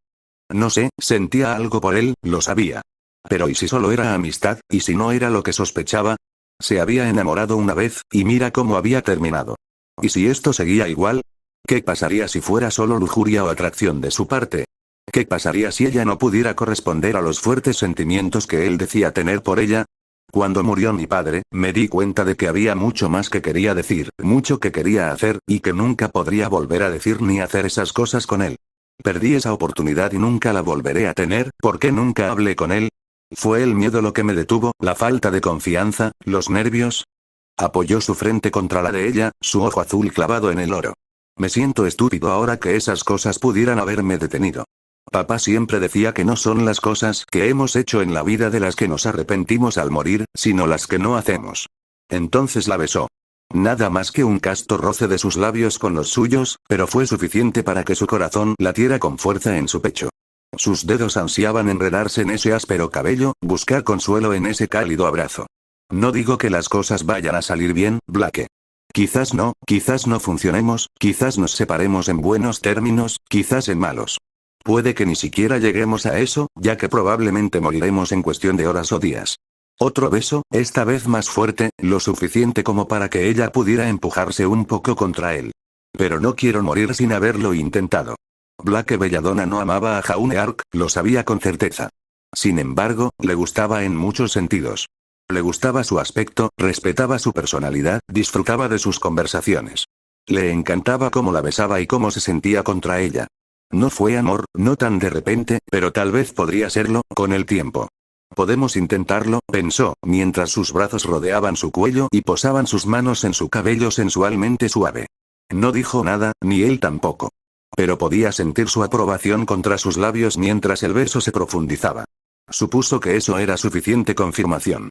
S1: No sé, sentía algo por él, lo sabía. Pero ¿y si solo era amistad, y si no era lo que sospechaba? Se había enamorado una vez, y mira cómo había terminado. ¿Y si esto seguía igual? ¿Qué pasaría si fuera solo lujuria o atracción de su parte? ¿Qué pasaría si ella no pudiera corresponder a los fuertes sentimientos que él decía tener por ella? Cuando murió mi padre, me di cuenta de que había mucho más que quería decir, mucho que quería hacer, y que nunca podría volver a decir ni hacer esas cosas con él. Perdí esa oportunidad y nunca la volveré a tener. ¿Por qué nunca hablé con él? ¿Fue el miedo lo que me detuvo, la falta de confianza, los nervios? Apoyó su frente contra la de ella, su ojo azul clavado en el oro. Me siento estúpido ahora que esas cosas pudieran haberme detenido. Papá siempre decía que no son las cosas que hemos hecho en la vida de las que nos arrepentimos al morir, sino las que no hacemos. Entonces la besó. Nada más que un casto roce de sus labios con los suyos, pero fue suficiente para que su corazón latiera con fuerza en su pecho. Sus dedos ansiaban enredarse en ese áspero cabello, buscar consuelo en ese cálido abrazo. No digo que las cosas vayan a salir bien, Blake. Quizás no funcionemos, quizás nos separemos en buenos términos, quizás en malos. Puede que ni siquiera lleguemos a eso, ya que probablemente moriremos en cuestión de horas o días. Otro beso, esta vez más fuerte, lo suficiente como para que ella pudiera empujarse un poco contra él. Pero no quiero morir sin haberlo intentado. Blake Belladonna no amaba a Jaume Ark, lo sabía con certeza. Sin embargo, le gustaba en muchos sentidos. Le gustaba su aspecto, respetaba su personalidad, disfrutaba de sus conversaciones. Le encantaba cómo la besaba y cómo se sentía contra ella. No fue amor, no tan de repente, pero tal vez podría serlo, con el tiempo. Podemos intentarlo, pensó, mientras sus brazos rodeaban su cuello y posaban sus manos en su cabello sensualmente suave. No dijo nada, ni él tampoco. Pero podía sentir su aprobación contra sus labios mientras el beso se profundizaba. Supuso que eso era suficiente confirmación.